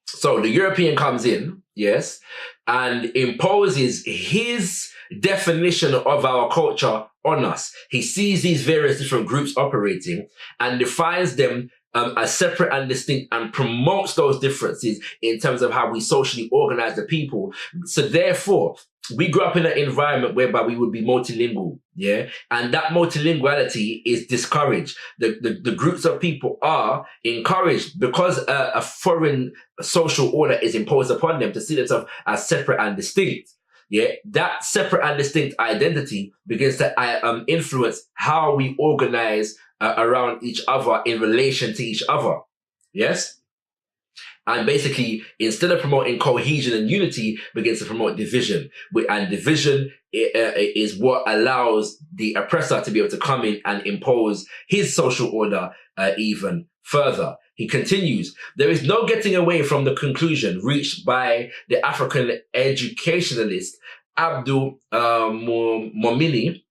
So the European comes in, yes, and imposes his definition of our culture on us. He sees these various different groups operating and defines them as separate and distinct and promotes those differences in terms of how we socially organize the people. So therefore, we grew up in an environment whereby we would be multilingual, and that multilinguality is discouraged. The groups of people are encouraged because a foreign social order is imposed upon them to see themselves as separate and distinct. That separate and distinct identity begins to influence how we organize around each other in relation to each other. Yes? And basically, instead of promoting cohesion and unity, begins to promote division. And division is what allows the oppressor to be able to come in and impose his social order even further. He continues, there is no getting away from the conclusion reached by the African educationalist Abdul Momini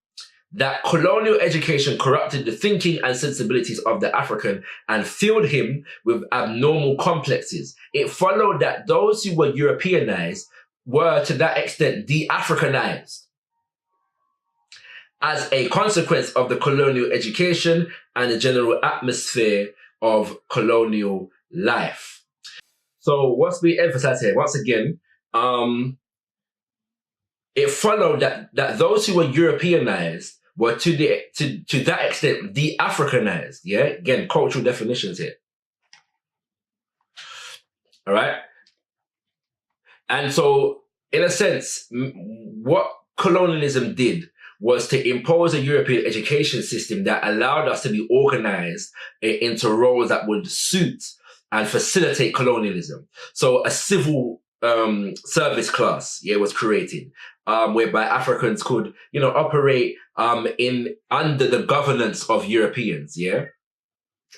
that colonial education corrupted the thinking and sensibilities of the African and filled him with abnormal complexes. It followed that those who were Europeanized were to that extent de-Africanized as a consequence of the colonial education and the general atmosphere of colonial life. So what's being emphasized here, once again, it followed that those who were Europeanized were to that extent de-Africanized. Again, cultural definitions here. All right. And so, in a sense, what colonialism did was to impose a European education system that allowed us to be organized into roles that would suit and facilitate colonialism. So a civil service class was created, whereby Africans could, operate under the governance of Europeans.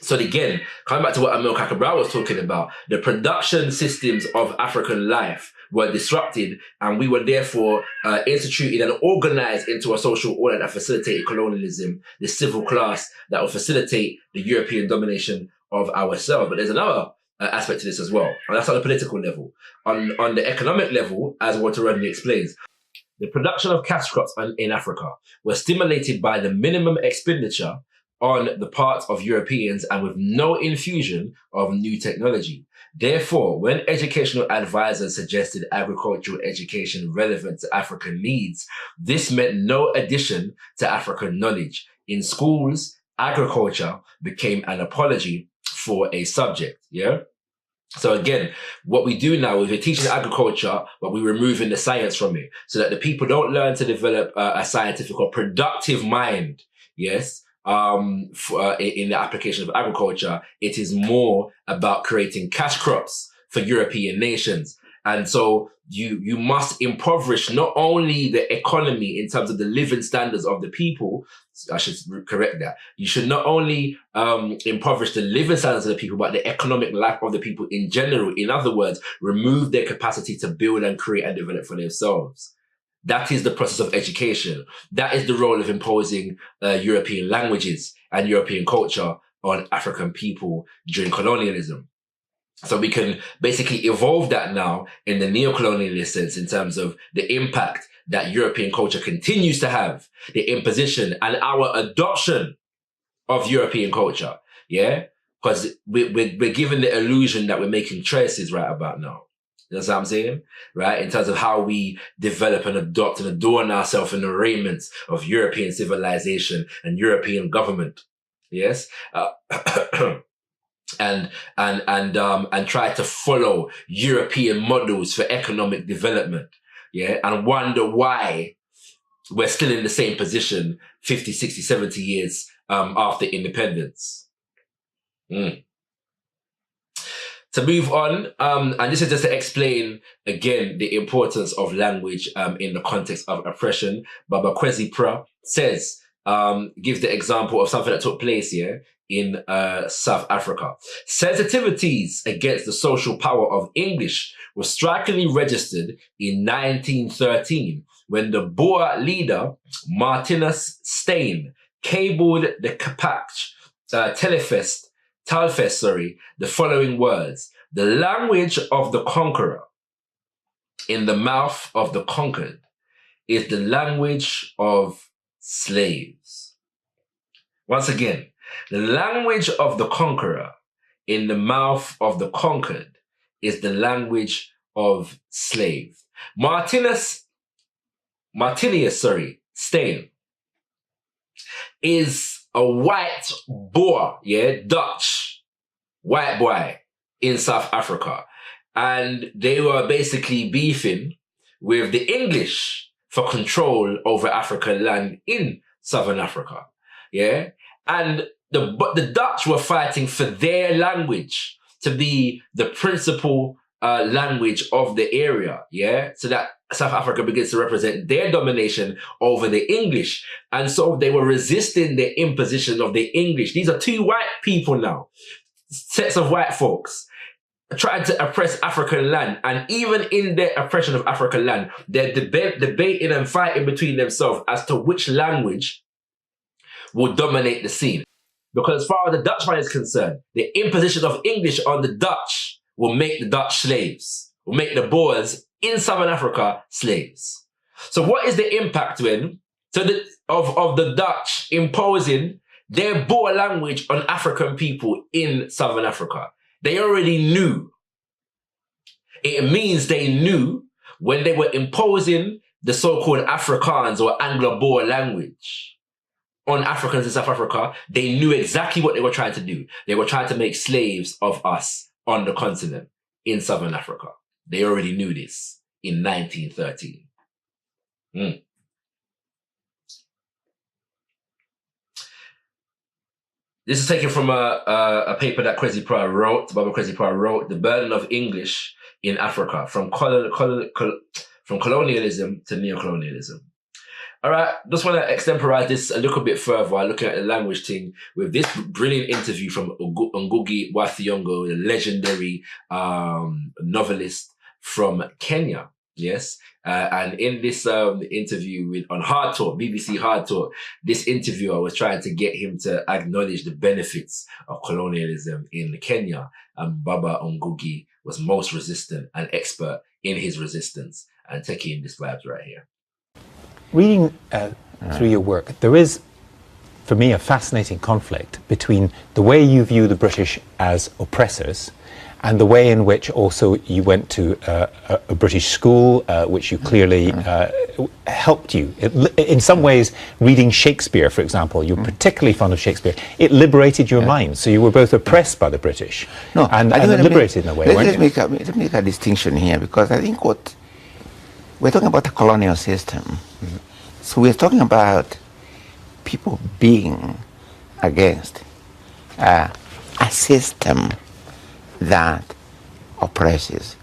So again, coming back to what Emil Kakabra was talking about, the production systems of African life were disrupted, and we were therefore instituted and organized into a social order that facilitated colonialism, the civil class that will facilitate the European domination of ourselves. But there's another aspect to this as well, and that's on the political level. On the economic level, as Walter Rodney explains, the production of cash crops in Africa was stimulated by the minimum expenditure on the part of Europeans and with no infusion of new technology. Therefore, when educational advisors suggested agricultural education relevant to African needs, this meant no addition to African knowledge. In schools, agriculture became an apology for a subject, yeah? So again, what we do now is we're teaching agriculture, but we're removing the science from it so that the people don't learn to develop a scientific or productive mind, yes? In the application of agriculture, it is more about creating cash crops for European nations. And so you must impoverish not only the economy in terms of the living standards of the people. I should correct that. You should not only impoverish the living standards of the people, but the economic life of the people in general. In other words, remove their capacity to build and create and develop for themselves. That is the process of education. That is the role of imposing European languages and European culture on African people during colonialism. So we can basically evolve that now in the neo-colonialist sense in terms of the impact that European culture continues to have, the imposition and our adoption of European culture. Yeah? Because we're given the illusion that we're making choices right about now. You know what I'm saying? Right? In terms of how we develop and adopt and adorn ourselves in the raiments of European civilization and European government. Yes? And try to follow European models for economic development. Yeah. And wonder why we're still in the same position 50, 60, 70 years, after independence. To move on, and this is just to explain again the importance of language in the context of oppression. Baba Kwesi Pra says, gives the example of something that took place here in South Africa. Sensitivities against the social power of English were strikingly registered in 1913 when the Boer leader Martinus Steyn cabled the Kapach Talfest, the following words: "The language of the conqueror in the mouth of the conquered is the language of slaves." Once again, the language of the conqueror in the mouth of the conquered is the language of slave. Martinus Steyn is a white Boer, Dutch white boy in South Africa. And they were basically beefing with the English for control over African land in Southern Africa. Yeah. And the Dutch were fighting for their language to be the principal language of the area, yeah? So that South Africa begins to represent their domination over the English. And so they were resisting the imposition of the English. These are two white people now, sets of white folks, trying to oppress African land. And even in their oppression of African land, they're debating and fighting between themselves as to which language will dominate the scene. Because as far as the Dutchman is concerned, the imposition of English on the Dutch will make the Dutch slaves, will make the Boers in Southern Africa slaves. So what is the impact then of the Dutch imposing their Boer language on African people in Southern Africa? They already knew. It means they knew when they were imposing the so-called Afrikaans or Anglo-Boer language on Africans in South Africa, they knew exactly what they were trying to do. They were trying to make slaves of us on the continent in Southern Africa. They already knew this in 1913. This is taken from a paper that Kwesi Pra wrote, Baba Kwesi Pra wrote, The Burden of English in Africa, from colonialism to neocolonialism. All right, just want to extemporize this a little bit further, looking at the language thing with this brilliant interview from Ngugi wa Thiong'o, the legendary novelist from Kenya. Yes. And in this interview on Hard Talk, BBC Hard Talk, this interviewer was trying to get him to acknowledge the benefits of colonialism in Kenya. And Baba Ngugi was most resistant and expert in his resistance. And Teki describes right here. Reading through your work, there is, for me, a fascinating conflict between the way you view the British as oppressors and the way in which also you went to a British school, which you clearly helped you. In some ways, reading Shakespeare, for example, you're particularly fond of Shakespeare, it liberated your mind. So you were both oppressed by the British and liberated in a way, weren't you? Let's make a distinction here, because I think what we're talking about, the colonial system. So we're talking about people being against a system that oppresses.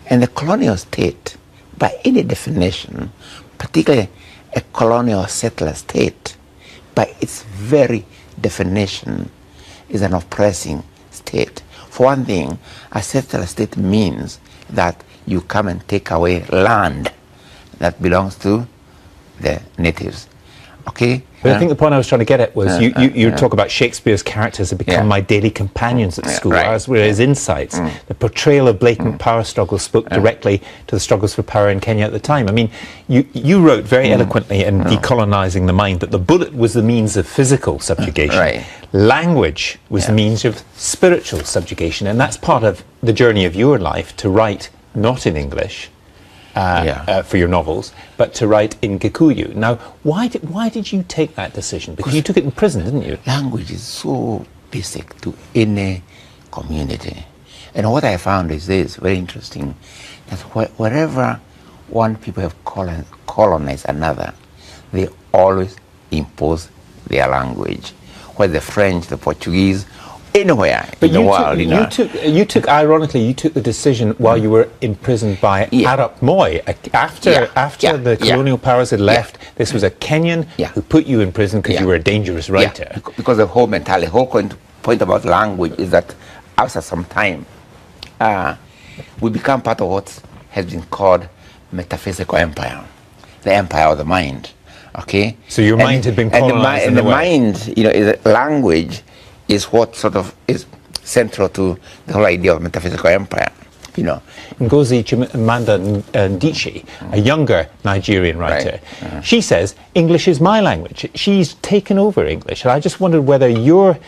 And the colonial state, by any definition, particularly a colonial settler state, by its very definition, is an oppressing state. For one thing, a settler state means that you come and take away land that belongs to the natives. Okay? But I think the point I was trying to get at was you talk about Shakespeare's characters have become my daily companions at school, as were his insights. The portrayal of blatant power struggles spoke directly to the struggles for power in Kenya at the time. I mean, you wrote very eloquently in Decolonizing the Mind that the bullet was the means of physical subjugation. Language was the means of spiritual subjugation, and that's part of the journey of your life, to write not in English, for your novels, but to write in Gikuyu. Now, why did you take that decision? Because you took it in prison, didn't you? Language is so basic to any community. And what I found is this, very interesting, that wherever one people have colonized another, they always impose their language. Whether the French, the Portuguese, anywhere in the world. You took, ironically, you took the decision while you were imprisoned by Arap Moi. After the colonial powers had left, this was a Kenyan who put you in prison because you were a dangerous writer. Because the whole mentality, the whole point about language is that after some time, we become part of what has been called metaphysical empire, the empire of the mind. Okay? So your mind had been colonized and the mind, is language is what sort of is central to the whole idea of metaphysical empire, Ngozi Chimamanda Adichie, a younger Nigerian writer, she says, English is my language. She's taken over English. And I just wondered whether your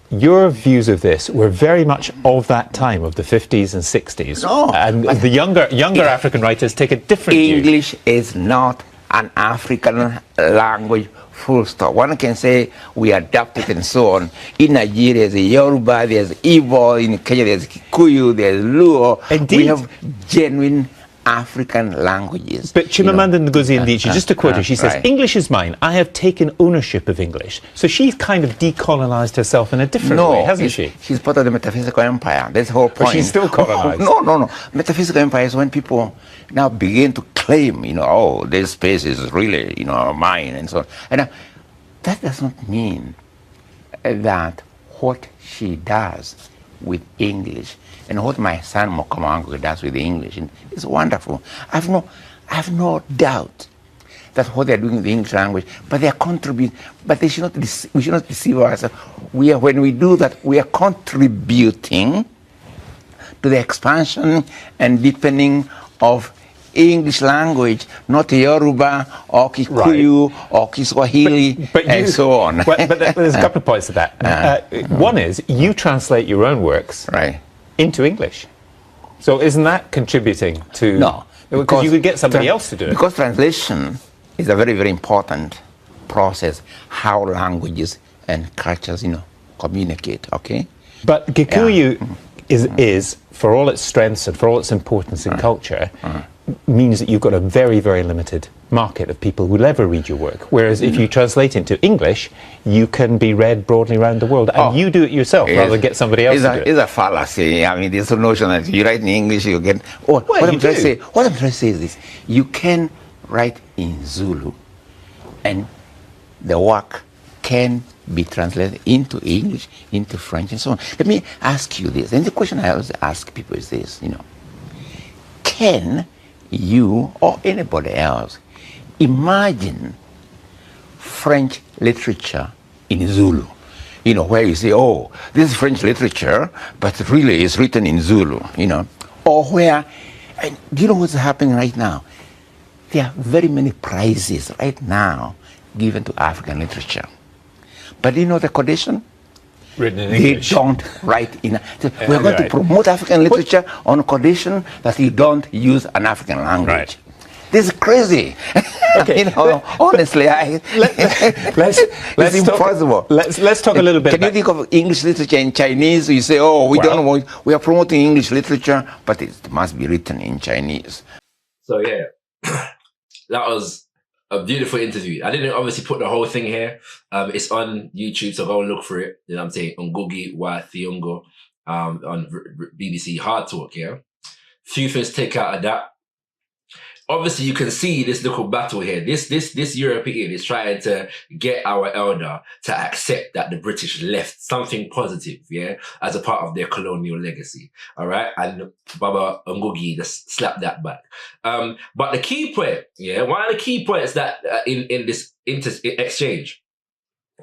views of this were very much of that time, of the 50s and 60s. No. And the younger African writers take a different view. English is not an African language, full stop. One can say we adapt it and so on. In Nigeria, there's Yoruba, there's Igbo, in Kenya, there's Kikuyu, there's Luo. Indeed. We have genuine African languages. But Chimamanda Ngozi Adichie, just to quote her, she says, English is mine. I have taken ownership of English. So she's kind of decolonized herself in a different way, hasn't she? She's part of the metaphysical empire. That's the whole point. But she's still colonized. No. Metaphysical empire is when people now begin to claim, this space is really, mine and so on. And that does not mean that what she does with English and what my son Mokomango does with English is wonderful. I have no doubt that what they're doing with the English language, but they are contributing. But we should not deceive ourselves. When we do that, we are contributing to the expansion and deepening of English language, not Yoruba or Kikuyu or Kiswahili and so on. But there's a couple of points to that. One is you translate your own works into English. So isn't that contributing to... No. Because you could get somebody else to do it. Because translation is a very, very important process, how languages and cultures, communicate, okay? But Gikuyu is, for all its strengths and for all its importance in culture, means that you've got a very, very limited market of people who will ever read your work. Whereas if you translate into English, you can be read broadly around the world. And you do it yourself rather than get somebody else to do it. It's a fallacy. I mean, there's a notion that you write in English, you get... what I'm trying to say is this. You can write in Zulu and the work can be translated into English, into French, and so on. Let me ask you this. And the question I always ask people is this, can you or anybody else imagine French literature in Zulu? You know, where you say, oh, this is French literature, but really it's written in Zulu, you know. Or where, and do you know what's happening right now? There are very many prizes right now given to African literature. But you know the condition? Written in they English. don't write in. We're going to promote African literature on condition that you don't use an African language. Right. This is crazy. Okay. You know, honestly, let's it's impossible. Let's talk a little bit. Can you think of English literature in Chinese? You say, oh, we don't want, we are promoting English literature, but it must be written in Chinese. So yeah, that was a beautiful interview. I didn't obviously put the whole thing here. It's on YouTube, so go and look for it. You know what I'm saying? Ngugi wa Thiong'o, on BBC Hard Talk, yeah? Few things to take out of that. Obviously, you can see this little battle here. This European is trying to get our elder to accept that the British left something positive, yeah, as a part of their colonial legacy. All right, and Baba Ngugi just slapped that back. But the key point, yeah, one of the key points that in this exchange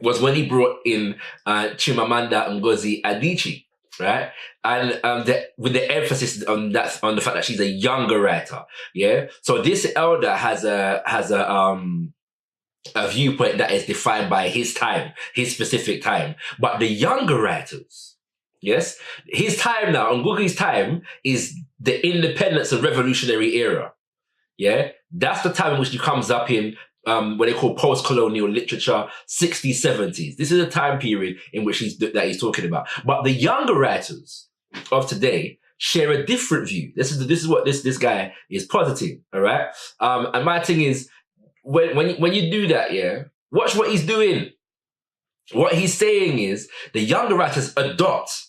was when he brought in Chimamanda Ngozi Adichie. Right, and with the emphasis on that, on the fact that she's a younger writer, yeah. So this elder has a viewpoint that is defined by his time, his specific time. But the younger writers, yes, his time now, Ngugi's time is the independence and revolutionary era, yeah. That's the time in which he comes up in. What they call post-colonial literature, 60s, 70s. This is a time period in which he's talking about. But the younger writers of today share a different view. This is what this guy is positing. All right. And my thing is, when you do that, yeah, watch what he's doing. What he's saying is the younger writers adopt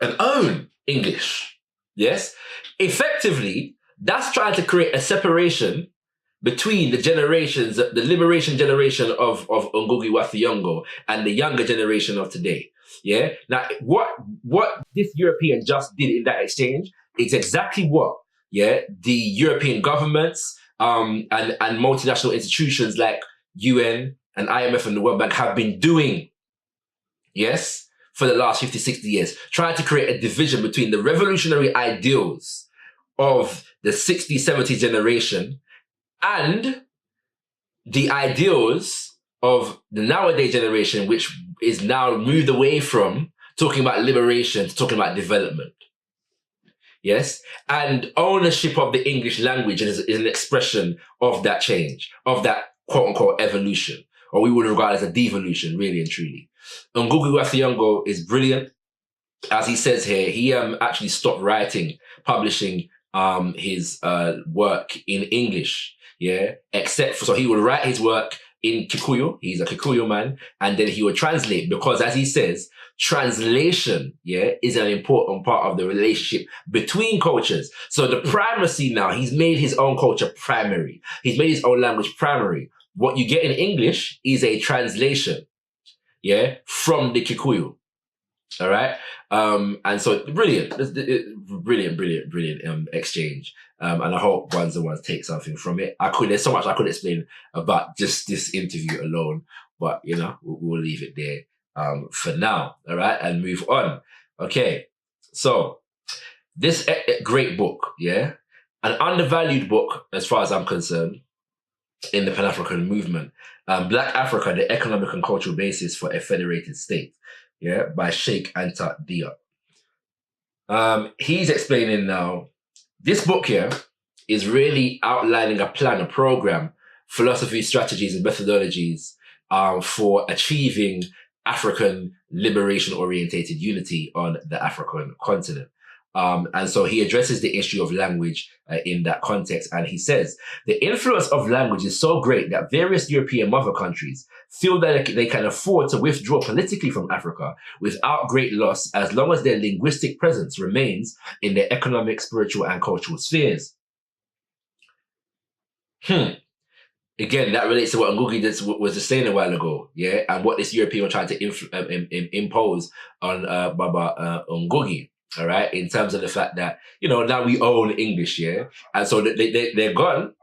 and own English. Yes, effectively, that's trying to create a separation between the generations, the liberation generation of Ngugi wa Thiong'o and the younger generation of today. Yeah. Now, what this European just did in that exchange is exactly what, yeah, the European governments and multinational institutions like UN and IMF and the World Bank have been doing, yes, for the last 50, 60 years, trying to create a division between the revolutionary ideals of the 60s, 70s generation and the ideals of the nowadays generation, which is now moved away from talking about liberation to talking about development. Yes? And ownership of the English language is an expression of that change, of that quote unquote evolution, or we would regard as a devolution, really and truly. Ngugi wa Thiong'o is brilliant. As he says here, he actually stopped publishing his work in English. Yeah, except for, so he would write his work in Kikuyu. He's a Kikuyu man. And then he would translate because, as he says, translation, yeah, is an important part of the relationship between cultures. So the primacy now, he's made his own culture primary. He's made his own language primary. What you get in English is a translation, yeah, from the Kikuyu. All right. And so brilliant exchange. And I hope ones and ones take something from it. There's so much I could explain about just this interview alone, but you know, we'll leave it there, for now. All right. And move on. Okay. So this great book, yeah, an undervalued book as far as I'm concerned in the Pan-African movement, Black Africa, the Economic and Cultural Basis for a Federated State. Yeah, by Sheikh Anta Diop. He's explaining now, this book here is really outlining a plan, a program, philosophy, strategies, and methodologies for achieving African liberation-orientated unity on the African continent. And so he addresses the issue of language in that context. And he says, the influence of language is so great that various European mother countries feel that they can afford to withdraw politically from Africa without great loss as long as their linguistic presence remains in their economic, spiritual, and cultural spheres. Again, that relates to what Ngugi was just saying a while ago, yeah? And what this European was trying to impose on Baba Ngugi. all right, in terms of the fact that, you know, now we own English, yeah? And so they're gone,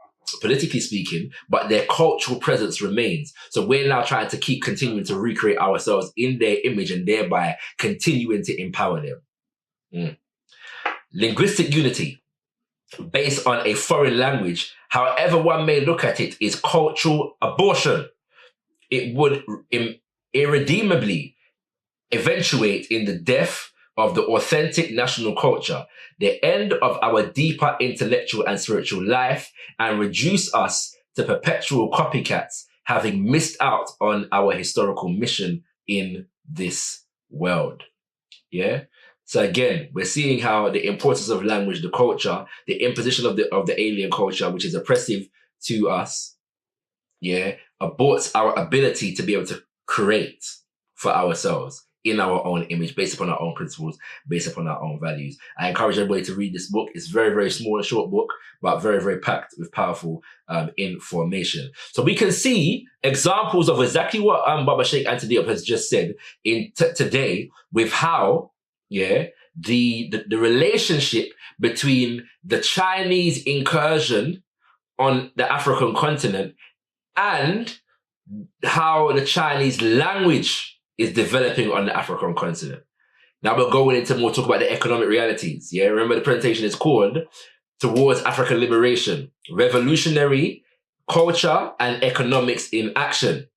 politically speaking, but their cultural presence remains. So we're now trying to keep continuing to recreate ourselves in their image and thereby continuing to empower them. Linguistic unity based on a foreign language, however one may look at it, is cultural abortion. It would irredeemably eventuate in the death of the authentic national culture, the end of our deeper intellectual and spiritual life, and reduce us to perpetual copycats, having missed out on our historical mission in this world. Yeah? So again, we're seeing how the importance of language, the culture, the imposition of the alien culture, which is oppressive to us, yeah, aborts our ability to be able to create for ourselves in our own image, based upon our own principles, based upon our own values. I encourage everybody to read this book. It's very, very small, a short book, but very, very packed with powerful information. So we can see examples of exactly what Baba Sheikh Anta Diop has just said in today, with how, yeah, the relationship between the Chinese incursion on the African continent and how the Chinese language is developing on the African continent. Now we're going into more talk about the economic realities. Yeah, remember the presentation is called Towards African Liberation, Revolutionary Culture and Economics in Action.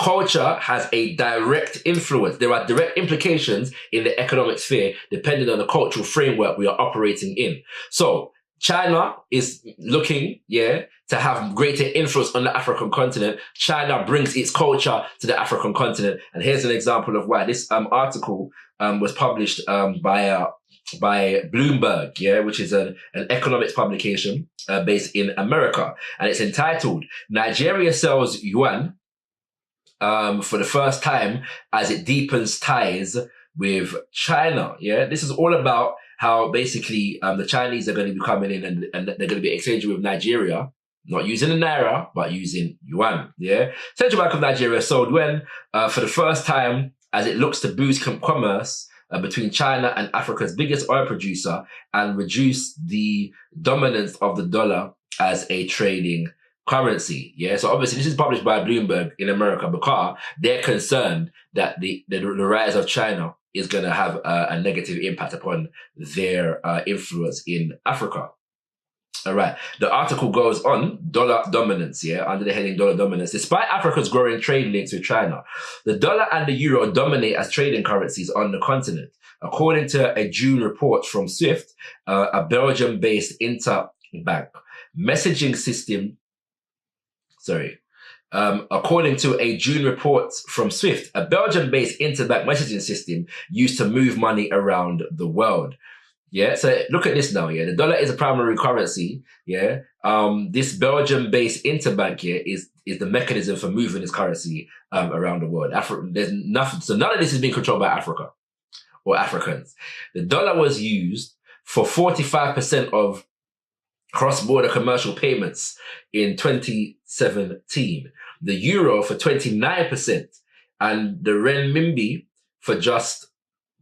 Culture has a direct influence. There are direct implications in the economic sphere depending on the cultural framework we are operating in. So China is looking, yeah, to have greater influence on the African continent. China brings its culture to the African continent. And here's an example of why. This article was published by Bloomberg, yeah, which is an economics publication based in America. And it's entitled, Nigeria Sells Yuan for the first time as it deepens ties with China. Yeah, this is all about how basically the Chinese are going to be coming in and they're going to be exchanging with Nigeria, not using the naira, but using yuan. Yeah, Central Bank of Nigeria sold yuan for the first time as it looks to boost commerce between China and Africa's biggest oil producer and reduce the dominance of the dollar as a trading currency. Yeah, so obviously this is published by Bloomberg in America because they're concerned that the rise of China is going to have a negative impact upon their influence in Africa. All right. The article goes on dollar dominance, yeah, under the heading dollar dominance. Despite Africa's growing trade links with China, the dollar and the euro dominate as trading currencies on the continent. According to a June report from SWIFT, a Belgium-based interbank messaging system, according to a June report from SWIFT, a Belgium-based interbank messaging system used to move money around the world. Yeah, so look at this now, yeah. The dollar is a primary currency, yeah. This Belgium-based interbank here is the mechanism for moving this currency around the world. There's nothing, so none of this is being controlled by Africa or Africans. The dollar was used for 45% of cross-border commercial payments in 2017, the euro for 29%, and the renminbi for just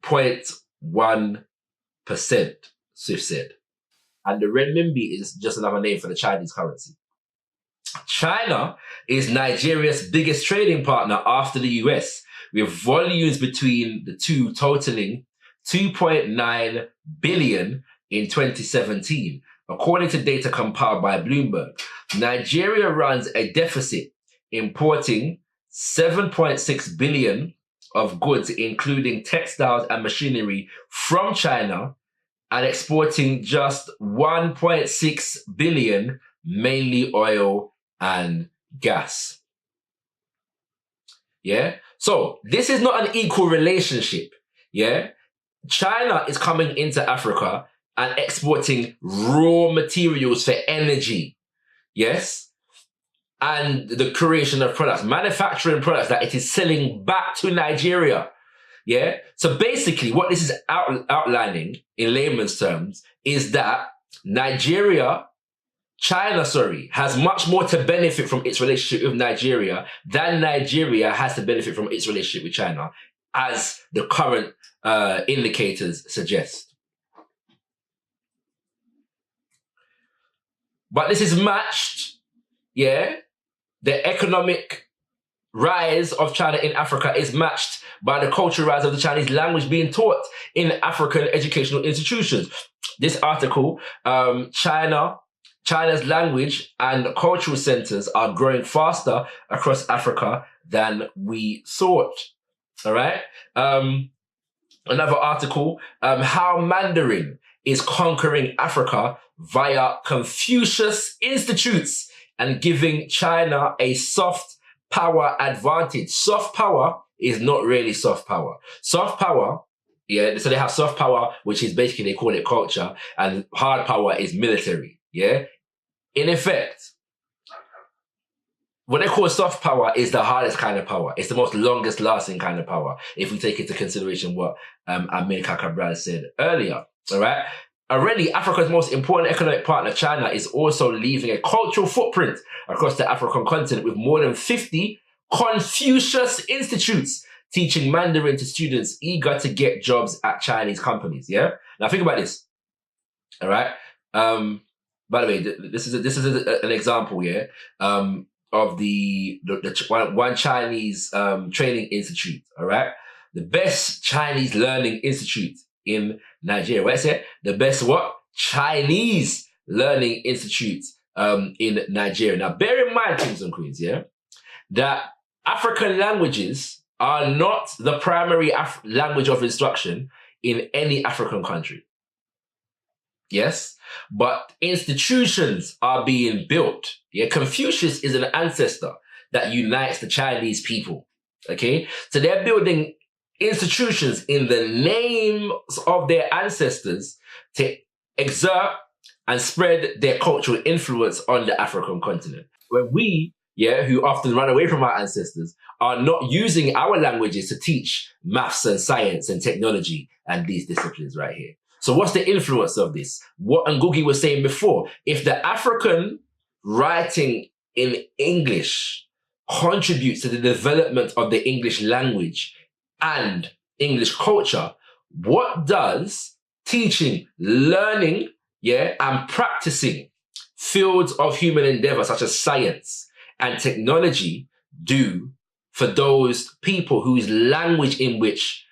0.1%, Swift said. And the renminbi is just another name for the Chinese currency. China is Nigeria's biggest trading partner after the US, with volumes between the two totaling 2.9 billion in 2017. According to data compiled by Bloomberg, Nigeria runs a deficit importing 7.6 billion of goods, including textiles and machinery, from China, and exporting just 1.6 billion, mainly oil and gas. Yeah? So this is not an equal relationship. Yeah? China is coming into Africa and exporting raw materials for energy. Yes? And the creation of products, manufacturing products that it is selling back to Nigeria. Yeah? So basically what this is outlining in layman's terms is that China, has much more to benefit from its relationship with Nigeria than Nigeria has to benefit from its relationship with China. as the current indicators suggest. But this is matched, the economic rise of China in Africa is matched by the cultural rise of the Chinese language being taught in African educational institutions. This article, China's language and cultural centers are growing faster across Africa than we thought. All right. Another article, how Mandarin is conquering Africa via Confucius Institutes and giving China a soft power advantage. Soft power is not really soft power. Soft power, so they have soft power, which is basically, they call it culture, and hard power is military, In effect, what they call soft power is the hardest kind of power. It's the most longest lasting kind of power, if we take into consideration what Amir Kakabral said earlier, all right? Already, Africa's most important economic partner, China, is also leaving a cultural footprint across the African continent with more than 50 Confucius Institutes teaching Mandarin to students eager to get jobs at Chinese companies, Now think about this, all right? By the way, this is an example, of the one Chinese training institute, all right? The best Chinese learning institute in Nigeria. What I say? The best what? Chinese learning institute in Nigeria. Now, bear in mind, kings and queens, that African languages are not the primary language of instruction in any African country. Yes, but institutions are being built. Confucius is an ancestor that unites the Chinese people. Okay, so they're building institutions in the names of their ancestors to exert and spread their cultural influence on the African continent. When we, who often run away from our ancestors, are not using our languages to teach maths and science and technology and these disciplines right here. So what's the influence of this? What Ngugi was saying before, if the African writing in English contributes to the development of the English language and English culture, what does teaching, learning, and practicing fields of human endeavor such as science and technology do for those people whose language in which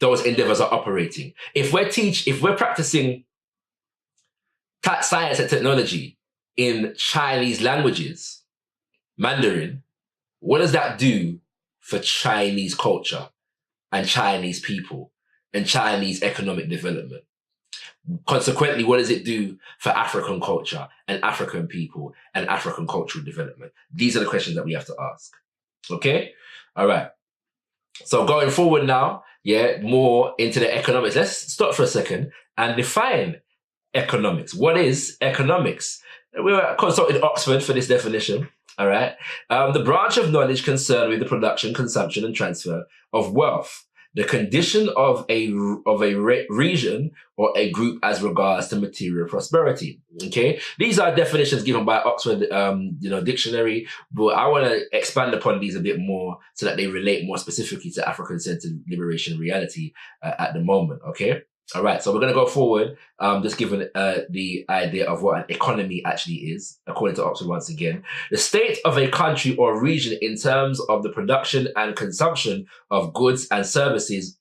those endeavors are operating? If we're practicing science and technology in Chinese languages, Mandarin, what does that do for Chinese culture and Chinese people and Chinese economic development? Consequently, what does it do for African culture and African people and African cultural development? These are the questions that we have to ask. Okay? All right. So going forward now, more into the economics. Let's stop for a second and define economics. What is economics? We were consulted Oxford for this definition. All right. The branch of knowledge concerned with the production, consumption, and transfer of wealth. The condition of a region or a group as regards to material prosperity. Okay, these are definitions given by Oxford, dictionary, but I want to expand upon these a bit more so that they relate more specifically to African-centered liberation reality at the moment. Okay. All right, so we're going to go forward, just given the idea of what an economy actually is, according to Oxford once again. The state of a country or region in terms of the production and consumption of goods and services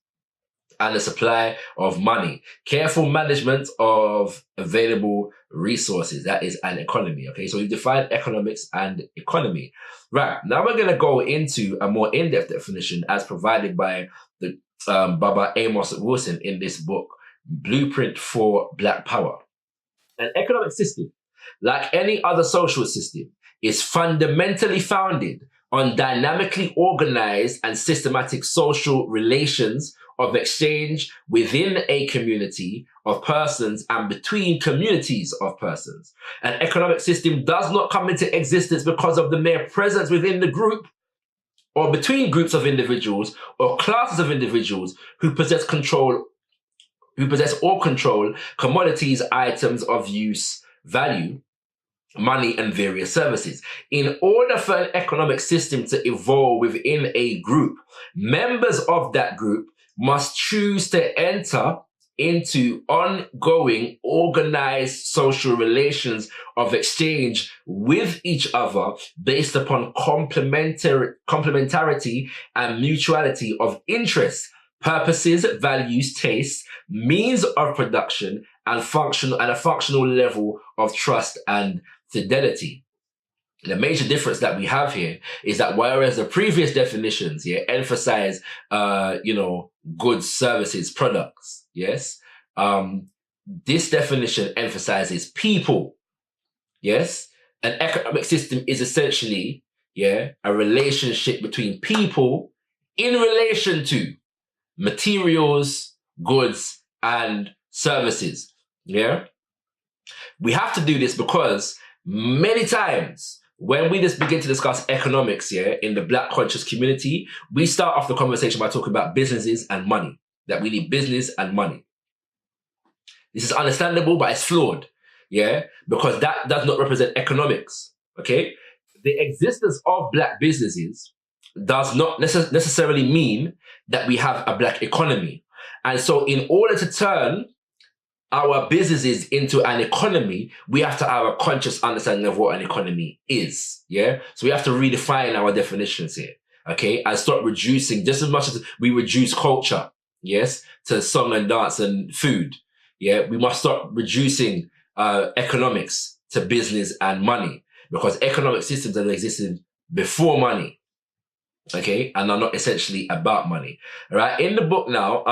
and the supply of money. Careful management of available resources. That is an economy, okay? So we've defined economics and economy. Right, now we're going to go into a more in-depth definition as provided by the Baba Amos Wilson in this book, Blueprint for Black Power. An economic system, like any other social system, is fundamentally founded on dynamically organized and systematic social relations of exchange within a community of persons and between communities of persons. An economic system does not come into existence because of the mere presence within the group or between groups of individuals or classes of individuals who possess or control commodities, items of use, value, money, and various services. In order for an economic system to evolve within a group, members of that group must choose to enter into ongoing organized social relations of exchange with each other based upon complementarity and mutuality of interests, purposes, values, tastes, means of production, and a functional level of trust and fidelity. The major difference that we have here is that whereas the previous definitions emphasize, goods, services, products, yes, this definition emphasizes people, yes. An economic system is essentially, a relationship between people in relation to materials, goods, and services, We have to do this because many times when we just begin to discuss economics, in the Black conscious community, we start off the conversation by talking about businesses and money, that we need business and money. This is understandable, but it's flawed, because that does not represent economics, okay? The existence of Black businesses does not necessarily mean that we have a Black economy. And so in order to turn our businesses into an economy, we have to have a conscious understanding of what an economy is, So we have to redefine our definitions here, okay? And stop reducing, just as much as we reduce culture, to song and dance and food, we must stop reducing economics to business and money, because economic systems that existed before money, okay, and are not essentially about money. All right. In the book now,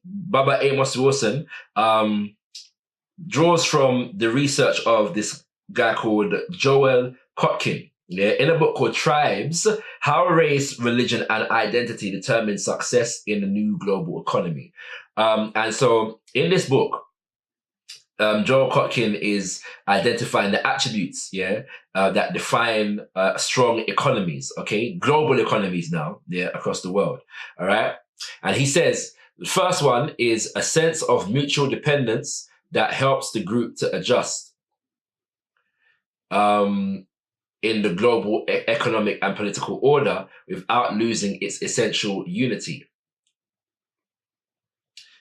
Baba Amos Wilson draws from the research of this guy called Joel Kotkin. In a book called Tribes, How Race, Religion, and Identity Determine Success in the New Global Economy. And so in this book, Joel Kotkin is identifying the attributes, that define strong economies, okay, global economies now, across the world, all right. And he says the first one is a sense of mutual dependence that helps the group to adjust in the global economic and political order without losing its essential unity.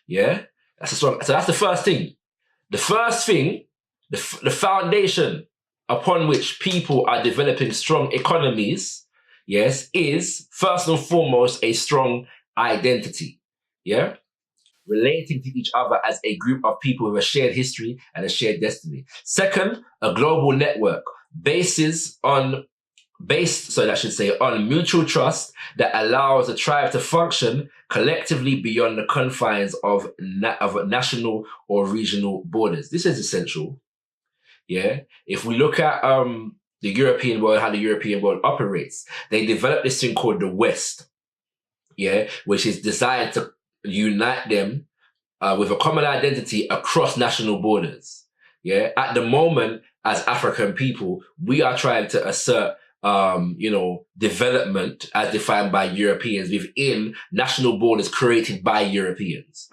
That's a strong. So that's the first thing. The first thing, the foundation upon which people are developing strong economies, is first and foremost a strong identity, relating to each other as a group of people with a shared history and a shared destiny. Second, a global network based on mutual trust that allows a tribe to function collectively beyond the confines of national or regional borders. This is essential. If we look at the European world, how the European world operates, they developed this thing called the West, which is designed to unite them with a common identity across national borders. At the moment, as African people, we are trying to assert development as defined by Europeans within national borders created by Europeans,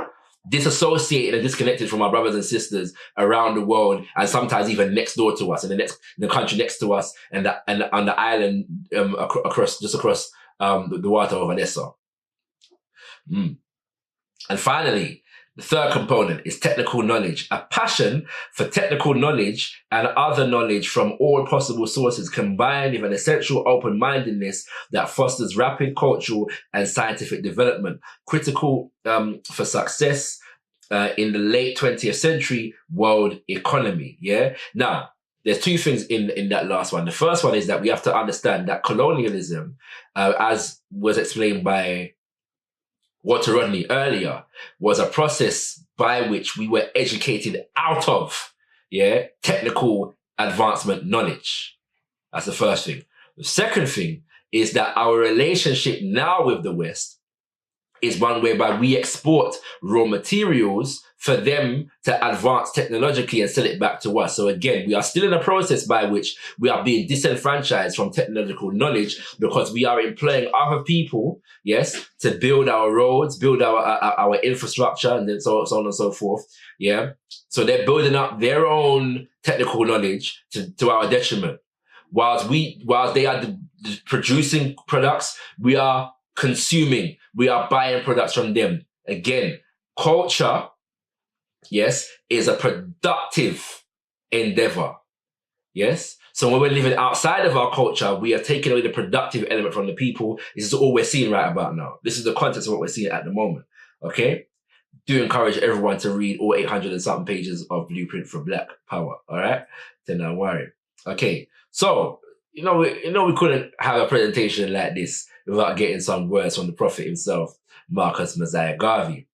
disassociated and disconnected from our brothers and sisters around the world, and sometimes even next door to us, in the country next to us, and on the island across the water over Nessa. And finally, the third component is technical knowledge, a passion for technical knowledge and other knowledge from all possible sources, combined with an essential open-mindedness that fosters rapid cultural and scientific development, critical for success in the late 20th century world economy. Now, there's two things in that last one. The first one is that we have to understand that colonialism, as was explained by Walter Rodney earlier, was a process by which we were educated out of, technical advancement knowledge. That's the first thing. The second thing is that our relationship now with the West is one whereby we export raw materials for them to advance technologically and sell it back to us. So again, we are still in a process by which we are being disenfranchised from technological knowledge because we are employing other people, yes, to build our roads, build our infrastructure, and then so on and so forth. Yeah. So they're building up their own technical knowledge to our detriment. Whilst they are producing products, we are consuming, we are buying products from them. Again, culture, yes, is a productive endeavor. Yes. So when we're living outside of our culture, we are taking away the productive element from the people. This is all we're seeing right about now. This is the context of what we're seeing at the moment. Okay. Do encourage everyone to read all 800 and something pages of Blueprint for Black Power. All right. Then don't worry. Okay. So, we couldn't have a presentation like this without getting some words from the prophet himself, Marcus Mosiah Garvey.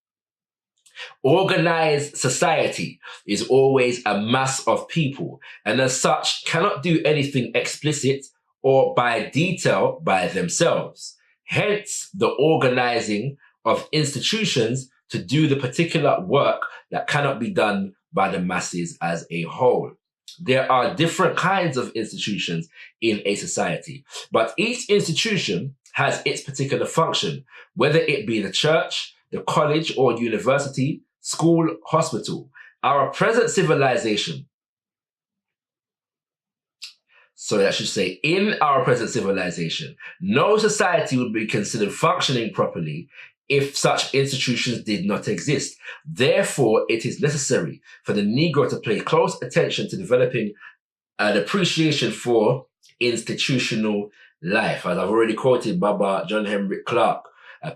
Organized society is always a mass of people, and as such cannot do anything explicit or by detail by themselves. Hence the organizing of institutions to do the particular work that cannot be done by the masses as a whole. There are different kinds of institutions in a society, but each institution has its particular function, whether it be the church, the college or university, school, hospital. Our present civilization, so I should say, in our present civilization, no society would be considered functioning properly if such institutions did not exist. Therefore, it is necessary for the Negro to pay close attention to developing an appreciation for institutional life. As I've already quoted Baba John Henrik Clarke,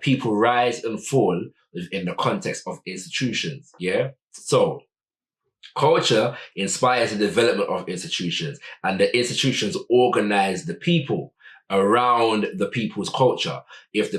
people rise and fall in the context of institutions. Yeah. So culture inspires the development of institutions, and the institutions organize the people around the people's culture. If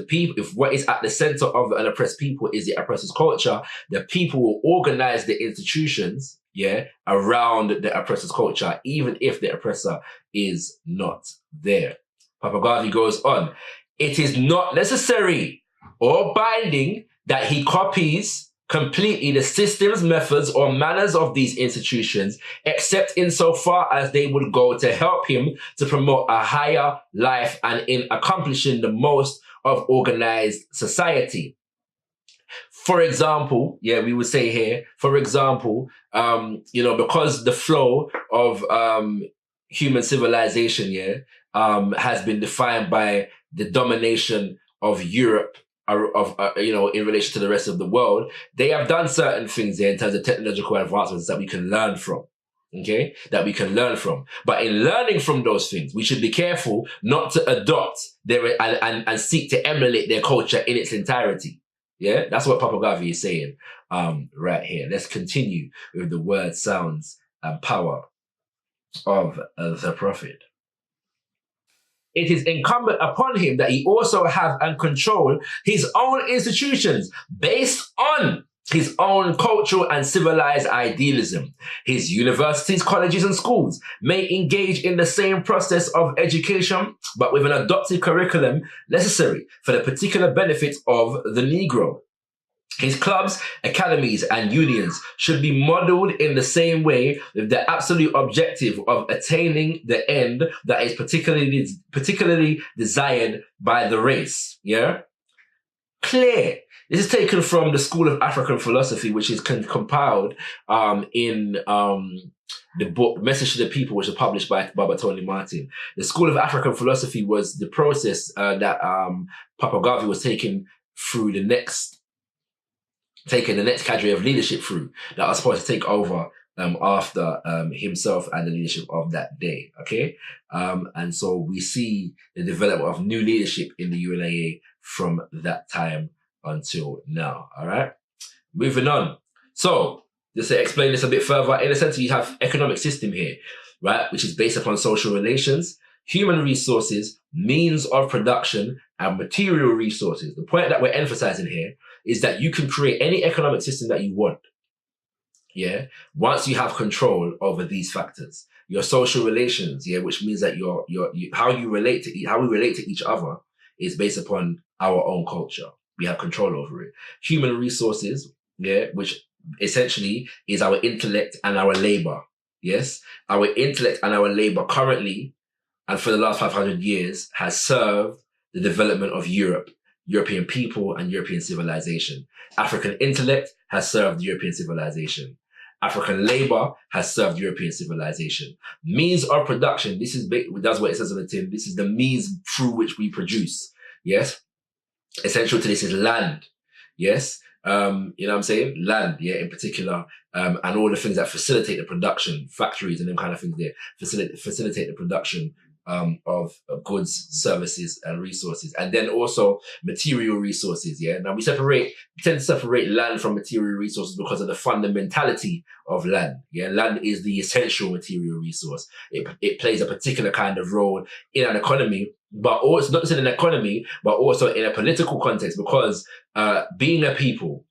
what is at the center of an oppressed people is the oppressor's culture, the people will organize the institutions, yeah, around the oppressor's culture, even if the oppressor is not there. Papa Garvey goes on, it is not necessary or binding that he copies completely the systems, methods, or manners of these institutions, except insofar as they would go to help him to promote a higher life and in accomplishing the most of organized society. For example, yeah, we would say here, for example, because the flow of human civilization, yeah, has been defined by the domination of Europe, in relation to the rest of the world, they have done certain things there in terms of technological advancements that we can learn from. Okay? That we can learn from. But in learning from those things, we should be careful not to adopt their and seek to emulate their culture in its entirety. Yeah? That's what Papa Garvey is saying right here. Let's continue with the word, sounds, and power of the prophet. It is incumbent upon him that he also have and control his own institutions based on his own cultural and civilized idealism. His universities, colleges, and schools may engage in the same process of education, but with an adopted curriculum necessary for the particular benefit of the Negro. His clubs, academies, and unions should be modeled in the same way with the absolute objective of attaining the end that is particularly desired by the race. Yeah? Clear. This is taken from the School of African Philosophy, which is compiled in the book Message to the People, which was published by Baba Tony Martin. The School of African Philosophy was the process that Papa Garvey was taking the next cadre of leadership through, that was supposed to take over after himself and the leadership of that day. Okay. And so we see the development of new leadership in the UNIA from that time until now. All right. Moving on. So just to explain this a bit further, in a sense, you have economic system here, right? Which is based upon social relations, human resources, means of production, and material resources. The point that we're emphasizing here is that you can create any economic system that you want. Yeah. Once you have control over these factors, your social relations, yeah, which means that how we relate to each other is based upon our own culture. We have control over it. Human resources, yeah, which essentially is our intellect and our labor. Yes, our intellect and our labor currently and for the last 500 years has served the development of Europe, European people and European civilization. African intellect has served European civilization. African labor has served European civilization. Means of production, that's what it says on the tin. This is the means through which we produce. Yes. Essential to this is land. Yes. You know what I'm saying? Land, yeah, in particular, and all the things that facilitate the production, factories and them kind of things there, facilitate the production of goods, services, and resources. And then also material resources, yeah? Now we tend to separate land from material resources because of the fundamentality of land, yeah? Land is the essential material resource. It plays a particular kind of role in an economy, but also not just in an economy, but also in a political context, because being a people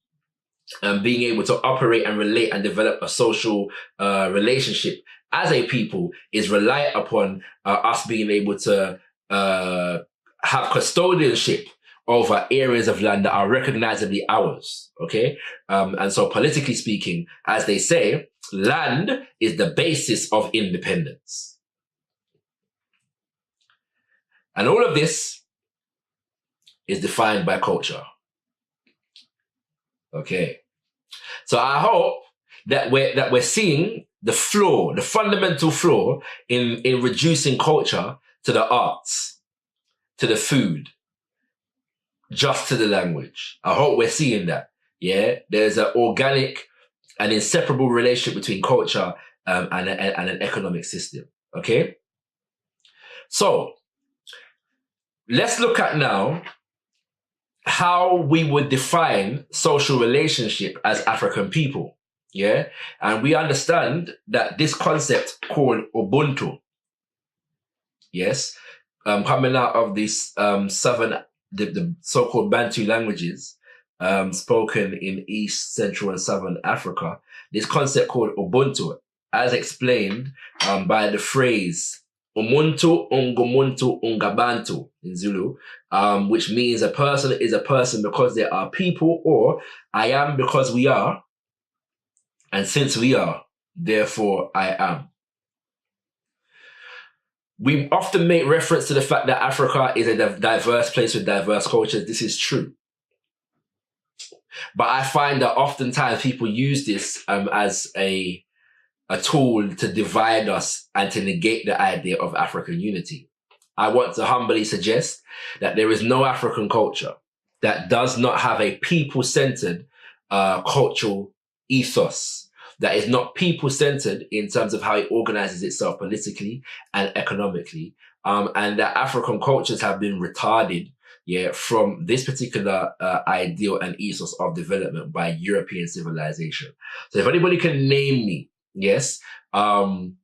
and being able to operate and relate and develop a social relationship as a people is reliant upon us being able to have custodianship over areas of land that are recognizably ours, okay? And so politically speaking, as they say, land is the basis of independence. And all of this is defined by culture. Okay. So I hope that we're seeing the fundamental flaw in reducing culture to the arts, to the food, just to the language. I hope we're seeing that. Yeah. There's an organic and inseparable relationship between culture and an economic system. Okay. So let's look at now how we would define social relationship as African people. Yeah. And we understand that this concept called Ubuntu, yes, coming out of this the so-called Bantu languages spoken in East, Central, and Southern Africa, this concept called Ubuntu, as explained by the phrase Umuntu ungumuntu ungabantu in Zulu, which means a person is a person because there are people, or I am because we are, and since we are, therefore I am. We often make reference to the fact that Africa is a diverse place with diverse cultures. This is true. But I find that oftentimes people use this as a tool to divide us and to negate the idea of African unity. I want to humbly suggest that there is no African culture that does not have a people-centered cultural ethos, that is not people-centered in terms of how it organizes itself politically and economically, and that African cultures have been retarded, yeah, from this particular ideal and ethos of development by European civilization. So if anybody can name me, yes, an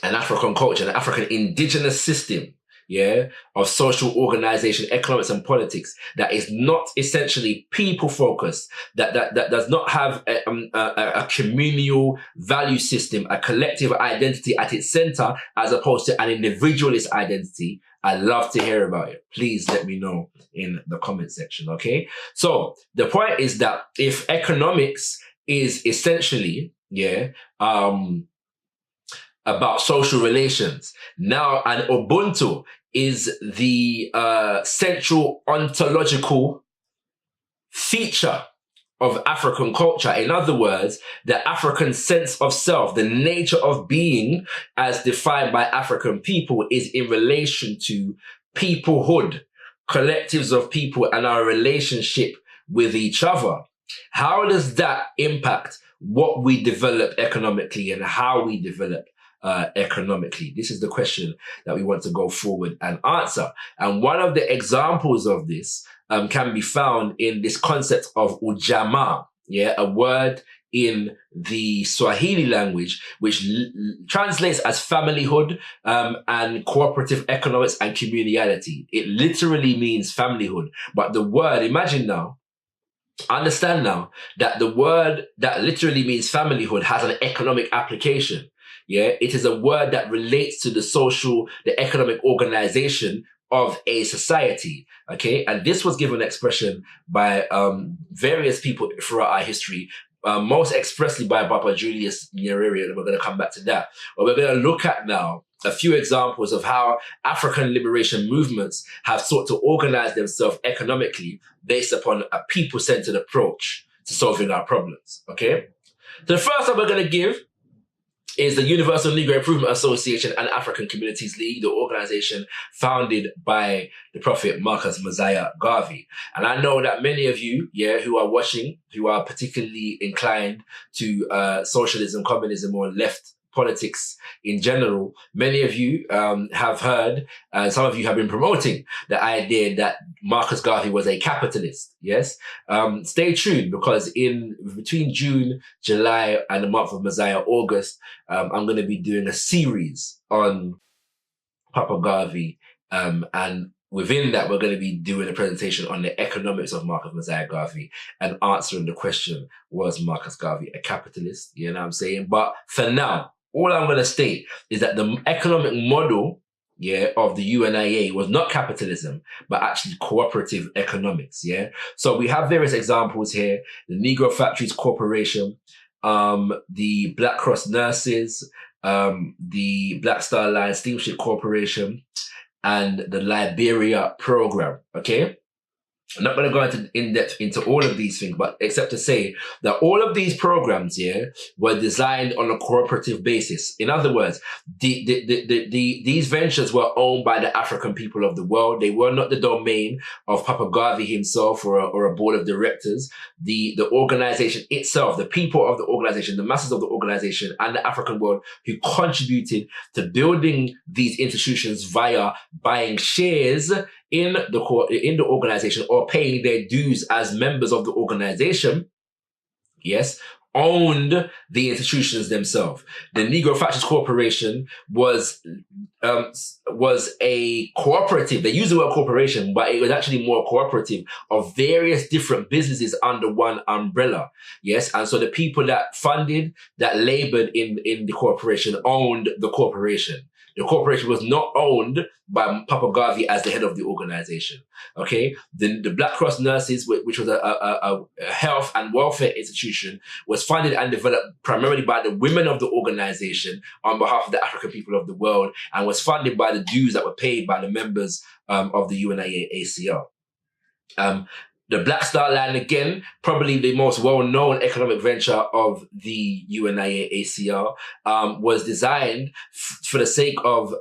African culture, an African indigenous system, yeah, of social organization, economics, and politics that is not essentially people focused, that does not have a communal value system, a collective identity at its center, as opposed to an individualist identity, I'd love to hear about it. Please let me know in the comment section. Okay. So the point is that if economics is essentially, yeah, about social relations, now an Ubuntu is the central ontological feature of African culture. In other words, the African sense of self, the nature of being as defined by African people, is in relation to peoplehood, collectives of people, and our relationship with each other. How does that impact what we develop economically and how we develop economically? This is the question that we want to go forward and answer. And one of the examples of this can be found in this concept of ujamaa, yeah, a word in the Swahili language, which translates as familyhood and cooperative economics and communality. It literally means familyhood. But the word, imagine now, understand now that the word that literally means familyhood has an economic application. Yeah, it is a word that relates to the social, the economic organization of a society, okay? And this was given expression by various people throughout our history, most expressly by Papa Julius Nyerere, and we're going to come back to that. But we're going to look at now a few examples of how African liberation movements have sought to organize themselves economically based upon a people-centered approach to solving our problems, okay? So the first one we're going to give is the Universal Negro Improvement Association and African Communities League, the organization founded by the Prophet Marcus Mosiah Garvey. And I know that many of you, who are watching, who are particularly inclined to socialism, communism, or left politics in general, many of you have heard, some of you have been promoting the idea that Marcus Garvey was a capitalist. Yes. Stay tuned, because between June, July, and the month of Mosiah, August, I'm going to be doing a series on Papa Garvey, and within that, we're going to be doing a presentation on the economics of Marcus Mosiah Garvey and answering the question, was Marcus Garvey a capitalist? You know what I'm saying? But for now, all I'm going to state is that the economic model, of the UNIA was not capitalism, but actually cooperative economics, So we have various examples here: the Negro Factories Corporation, the Black Cross Nurses, the Black Star Line Steamship Corporation, and the Liberia Program, okay? I'm not going to go into in-depth into all of these things, but except to say that all of these programs were designed on a cooperative basis. In other words, these ventures were owned by the African people of the world. They were not the domain of Papa Garvey himself or a board of directors. The organization itself, the people of the organization, the masses of the organization, and the African world who contributed to building these institutions via buying shares in the organization or paying their dues as members of the organization, owned the institutions themselves. The Negro Factories Corporation was a cooperative. They use the word corporation, but it was actually more cooperative of various different businesses under one umbrella. And so the people that funded, that labored in the corporation owned the corporation. The corporation was not owned by Papa Garvey as the head of the organization. Okay, the Black Cross Nurses, which was a health and welfare institution, was funded and developed primarily by the women of the organization on behalf of the African people of the world, and was funded by the dues that were paid by the members of the UNIA ACL. The Black Star Line, again, probably the most well-known economic venture of the UNIA ACL, was designed for the sake of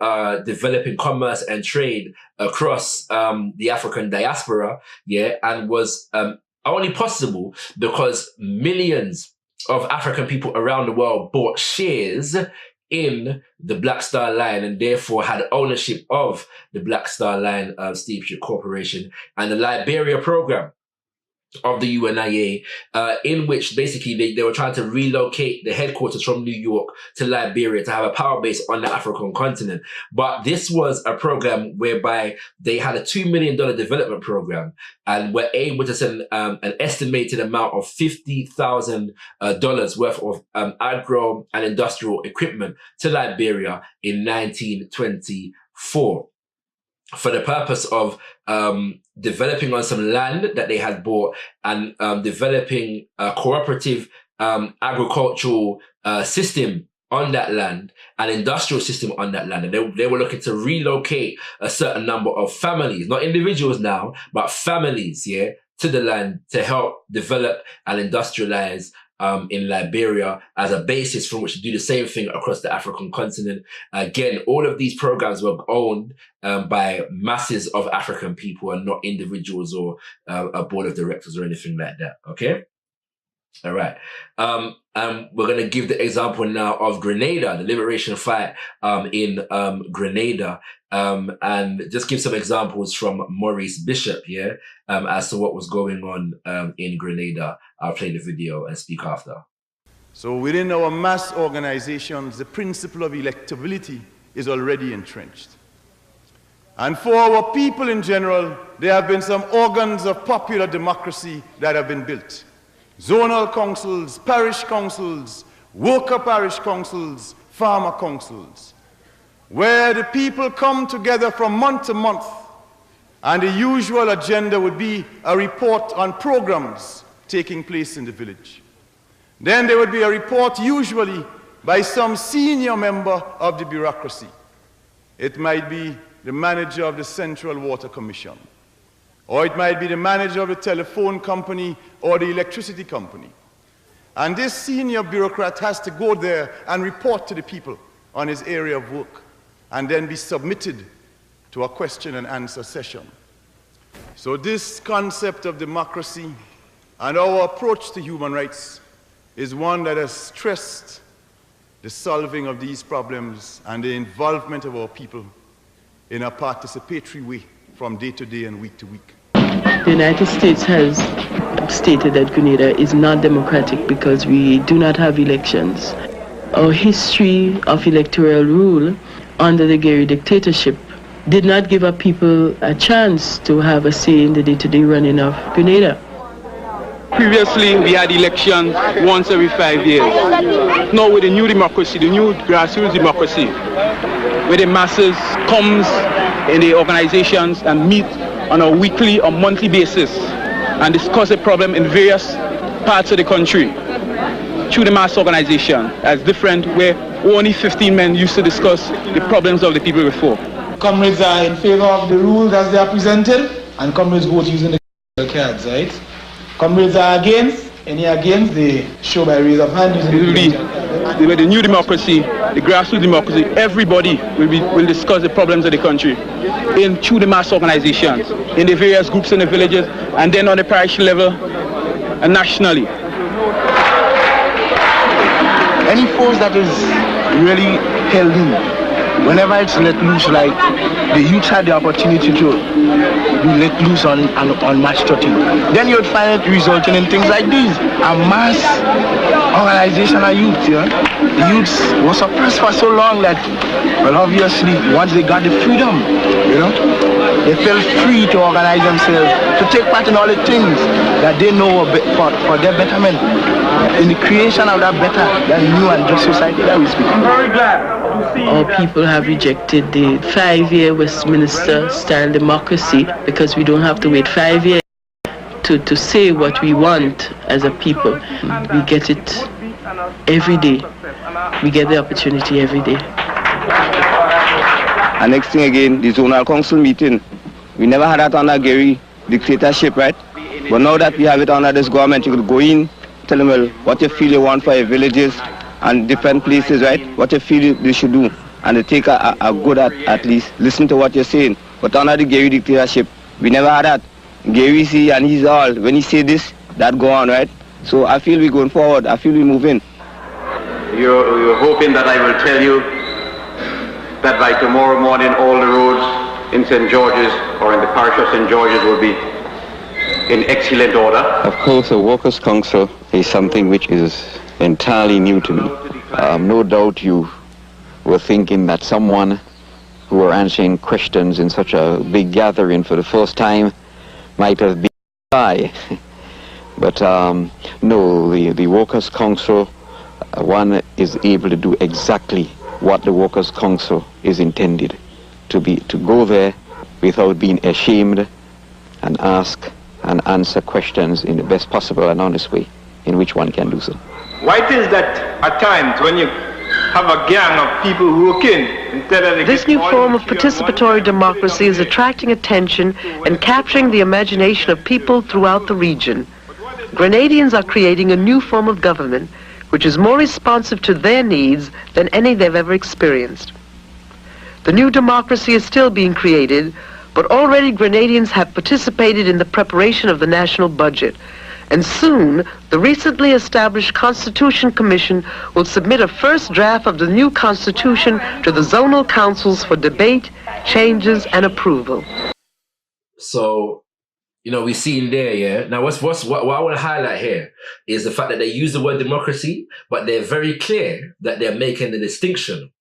developing commerce and trade across the African diaspora, and was only possible because millions of African people around the world bought shares in the Black Star Line and therefore had ownership of the Black Star Line Steamship Corporation and the Liberia Program of the UNIA, in which basically they were trying to relocate the headquarters from New York to Liberia to have a power base on the African continent. But this was a program whereby they had a $2 million development program and were able to send an estimated amount of $50,000 worth of agro and industrial equipment to Liberia in 1924. For the purpose of developing on some land that they had bought and developing a cooperative agricultural system on that land, an industrial system on that land. And they were looking to relocate a certain number of families, not individuals now, but families, to the land to help develop and industrialize in Liberia as a basis from which to do the same thing across the African continent. Again, all of these programs were owned by masses of African people and not individuals or a board of directors or anything like that. Okay? All right. We're going to give the example now of Grenada, the liberation fight in Grenada, and just give some examples from Maurice Bishop as to what was going on in Grenada. I'll play the video and speak after. So within our mass organizations, the principle of electability is already entrenched. And for our people in general, there have been some organs of popular democracy that have been built. Zonal councils, parish councils, worker parish councils, farmer councils, where the people come together from month to month And the usual agenda would be a report on programs taking place in the village. Then there would be a report usually by some senior member of the bureaucracy. It might be the manager of the Central Water Commission, or it might be the manager of the telephone company or the electricity company. And this senior bureaucrat has to go there and report to the people on his area of work, and then be submitted to a question and answer session. So this concept of democracy and our approach to human rights is one that has stressed the solving of these problems and the involvement of our people in a participatory way from day to day and week to week. The United States has stated that Grenada is not democratic because we do not have elections. Our history of electoral rule under the Gary dictatorship did not give our people a chance to have a say in the day-to-day running of Grenada. Previously, we had elections once every 5 years. Now with the new democracy, the new grassroots democracy, where the masses comes in the organizations and meet on a weekly or monthly basis and discuss a problem in various parts of the country through the mass organization, as different where only 15 men used to discuss the problems of the people before. Comrades are in favor of the rules as they are presented, and comrades vote using the cards, right? Comrades are against, any against, they show by raise of hand using the new democracy, the grassroots democracy, everybody will discuss the problems of the country through the mass organizations, in the various groups in the villages, and then on the parish level and nationally. Any force that is really held in, whenever it's let loose, like the youth had the opportunity to be let loose on March 13th, then you would find it resulting in things like these, a mass organization of youth. Yeah? The youths were suppressed for so long that, well, obviously, once they got the freedom, they felt free to organize themselves, to take part in all the things that they know for their betterment, in the creation of that better, that new and just society that we speak. I'm very glad. Our people have rejected the 5-year Westminster-style democracy because we don't have to wait 5 years to say what we want as a people. We get it every day. We get the opportunity every day. And next thing again, the zonal council meeting. We never had that under Gary dictatorship, right? But now that we have it under this government, you could go in, tell them, well, what you feel you want for your villages and different places, right? What you feel they should do. And they take a good at least listen to what you're saying. But under the Gary dictatorship, we never had that. Gary see and he's all, when he say this, that go on, right? So I feel we're going forward. I feel we're moving. You're hoping that I will tell you that by tomorrow morning all the roads in St. George's or in the parish of St. George's will be in excellent order? Of course, the Workers' Council is something which is entirely new to me. No doubt you were thinking that someone who were answering questions in such a big gathering for the first time might have been shy. But no, the Workers' Council, one is able to do exactly what the Workers' Council is intended to be, to go there without being ashamed and ask and answer questions in the best possible and honest way in which one can do so. Why it is that at times when you have a gang of people working instead of... This new form of participatory democracy is attracting attention and capturing the imagination of people throughout the region. Grenadians are creating a new form of government which is more responsive to their needs than any they've ever experienced. The new democracy is still being created, but already Grenadians have participated in the preparation of the national budget. And soon, the recently established Constitution Commission will submit a first draft of the new Constitution to the zonal councils for debate, changes, and approval. So, we see in there, yeah. Now, what I want to highlight here is the fact that they use the word democracy, but they're very clear that they're making the distinction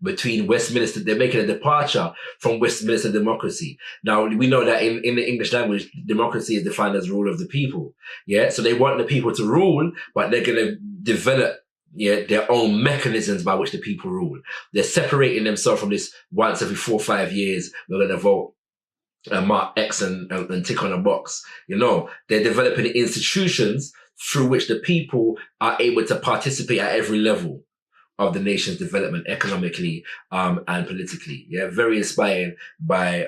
between Westminster. They're making a departure from Westminster democracy. Now, we know that in the English language, democracy is defined as rule of the people. Yeah. So they want the people to rule, but they're going to develop their own mechanisms by which the people rule. They're separating themselves from this once every 4 or 5 years, we're going to vote mark X and tick on a box. You know, they're developing institutions through which the people are able to participate at every level of the nation's development economically and politically. Yeah, very inspired by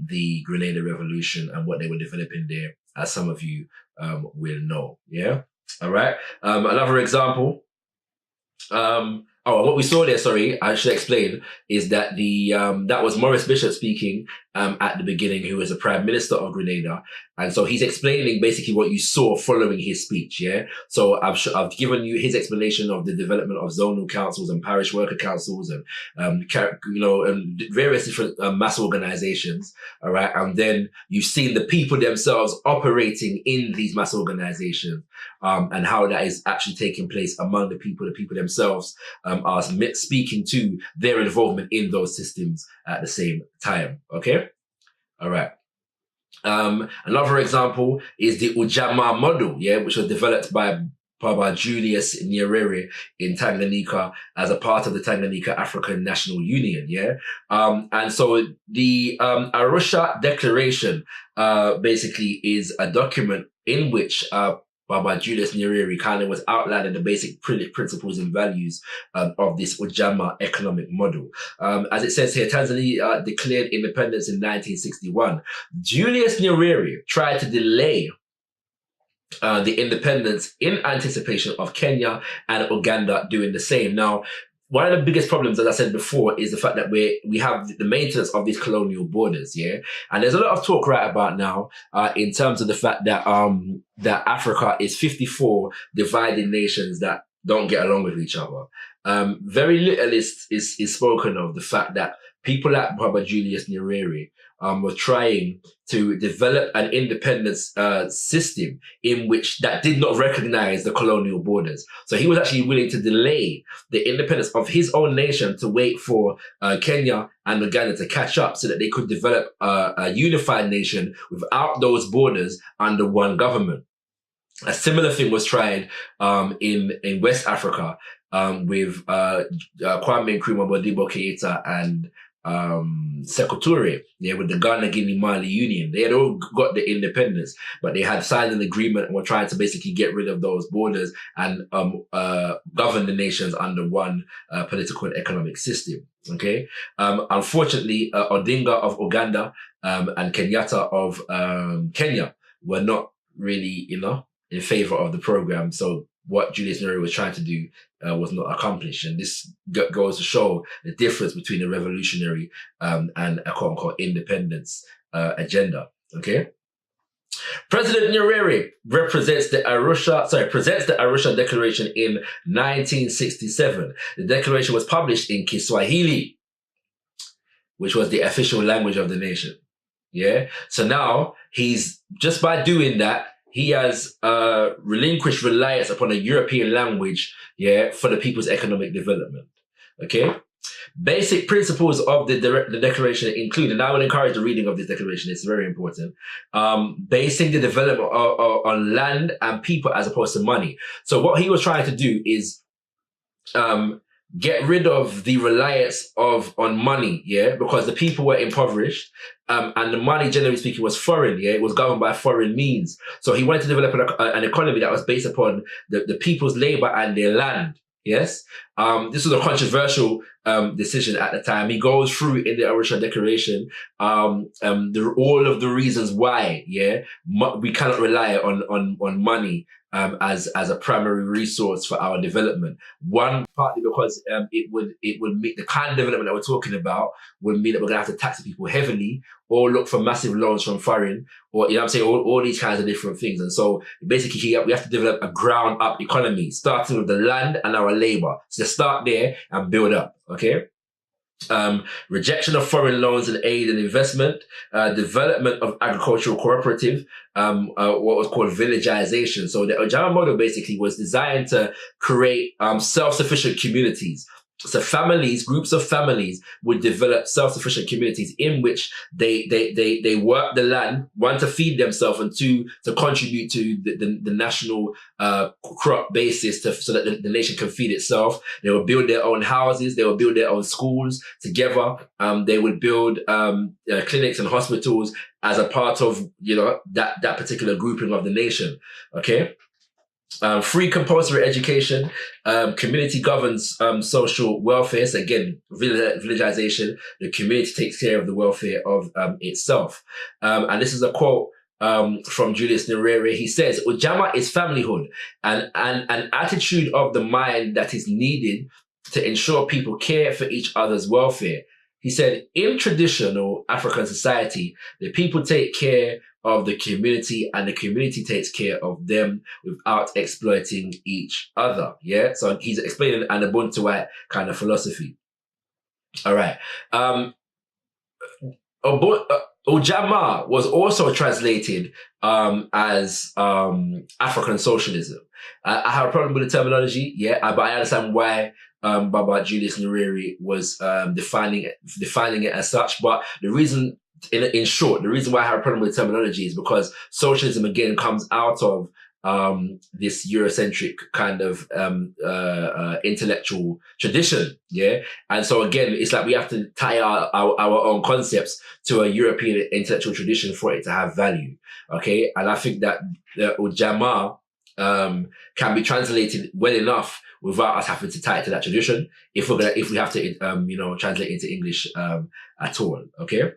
the Grenada Revolution and what they were developing there, as some of you will know. Yeah, all right. Another example. What we saw there, sorry, I should explain, is that that was Maurice Bishop speaking at the beginning, who was the Prime Minister of Grenada. And so he's explaining basically what you saw following his speech, yeah? So I've given you his explanation of the development of zonal councils and parish worker councils and, and various different mass organizations, all right? And then you've seen the people themselves operating in these mass organizations, and how that is actually taking place among the people themselves are speaking to their involvement in those systems at the same time, okay? All right. Another example is the Ujamaa model, yeah, which was developed by Julius Nyerere in Tanganyika as a part of the Tanganyika African National Union, yeah. And so the Arusha Declaration basically is a document in which Baba Julius Nyerere kind of was outlining the basic principles and values of this Ujamaa economic model. As it says here, Tanzania declared independence in 1961. Julius Nyerere tried to delay the independence in anticipation of Kenya and Uganda doing the same. Now, one of the biggest problems, as I said before, is the fact that we have the maintenance of these colonial borders, yeah? And there's a lot of talk right about now in terms of the fact that that Africa is 54 divided nations that don't get along with each other. Very little is spoken of the fact that people like Baba Julius Nyerere were trying to develop an independence system in which that did not recognize the colonial borders. So he was actually willing to delay the independence of his own nation to wait for Kenya and Uganda to catch up so that they could develop a unified nation without those borders under one government. A similar thing was tried in West Africa with Kwame Nkrumah, Modibo Keita, and Sekou Touré, yeah, with the Ghana, Guinea, Mali Union. They had all got the independence, but they had signed an agreement and were trying to basically get rid of those borders and govern the nations under one political and economic system. Okay. Unfortunately, Odinga of Uganda and Kenyatta of Kenya were not really, in favor of the program. So what Julius Nyerere was trying to do was not accomplished. And this goes to show the difference between a revolutionary and a quote-unquote independence agenda. Okay? President Nyerere presents the Arusha Declaration in 1967. The declaration was published in Kiswahili, which was the official language of the nation. Yeah? So now, he's, just by doing that, he has relinquished reliance upon a European language, yeah, for the people's economic development. Okay? Basic principles of the declaration include, and I would encourage the reading of this declaration, it's very important, basing the development on land and people as opposed to money. So what he was trying to do is get rid of the reliance on money, yeah, because the people were impoverished, and the money, generally speaking, was foreign, yeah, it was governed by foreign means. So he wanted to develop an economy that was based upon the people's labor and their land. Yes, this was a controversial decision at the time. He goes through in the Arusha Declaration all of the reasons why, yeah, we cannot rely on money as a primary resource for our development. One, partly because it would make the kind of development that we're talking about would mean that we're gonna have to tax people heavily or look for massive loans from foreign, or all these kinds of different things. And so basically we have to develop a ground up economy, starting with the land and our labor. So start there and build up, okay? Rejection of foreign loans and aid and investment, development of agricultural cooperative, what was called villagization. So the Ujamaa model basically was designed to create self-sufficient communities So families, groups of families would develop self-sufficient communities in which they work the land, one, to feed themselves, and two, to contribute to the national crop basis so that the nation can feed itself. They would build their own houses. They would build their own schools together. They would build clinics and hospitals as a part of, that particular grouping of the nation. Okay. Free compulsory education, community governs social welfare. So again, villagization, the community takes care of the welfare of itself. And this is a quote from Julius Nyerere. He says, Ujamaa is familyhood and an attitude of the mind that is needed to ensure people care for each other's welfare. He said, in traditional African society, the people take care of the community and the community takes care of them without exploiting each other. Yeah. So he's explaining an Ubuntuite kind of philosophy. All right. Ujamaa was also translated as African socialism. I have a problem with the terminology, but I understand why Baba Julius Nyerere was defining it as such. But the reason, in short, the reason why I have a problem with the terminology is because socialism again comes out of this Eurocentric kind of intellectual tradition, and so again, it's like we have to tie our own concepts to a European intellectual tradition for it to have value, okay? And I think that Ujamaa can be translated well enough without us having to tie it to that tradition, if we have to translate into English at all, okay?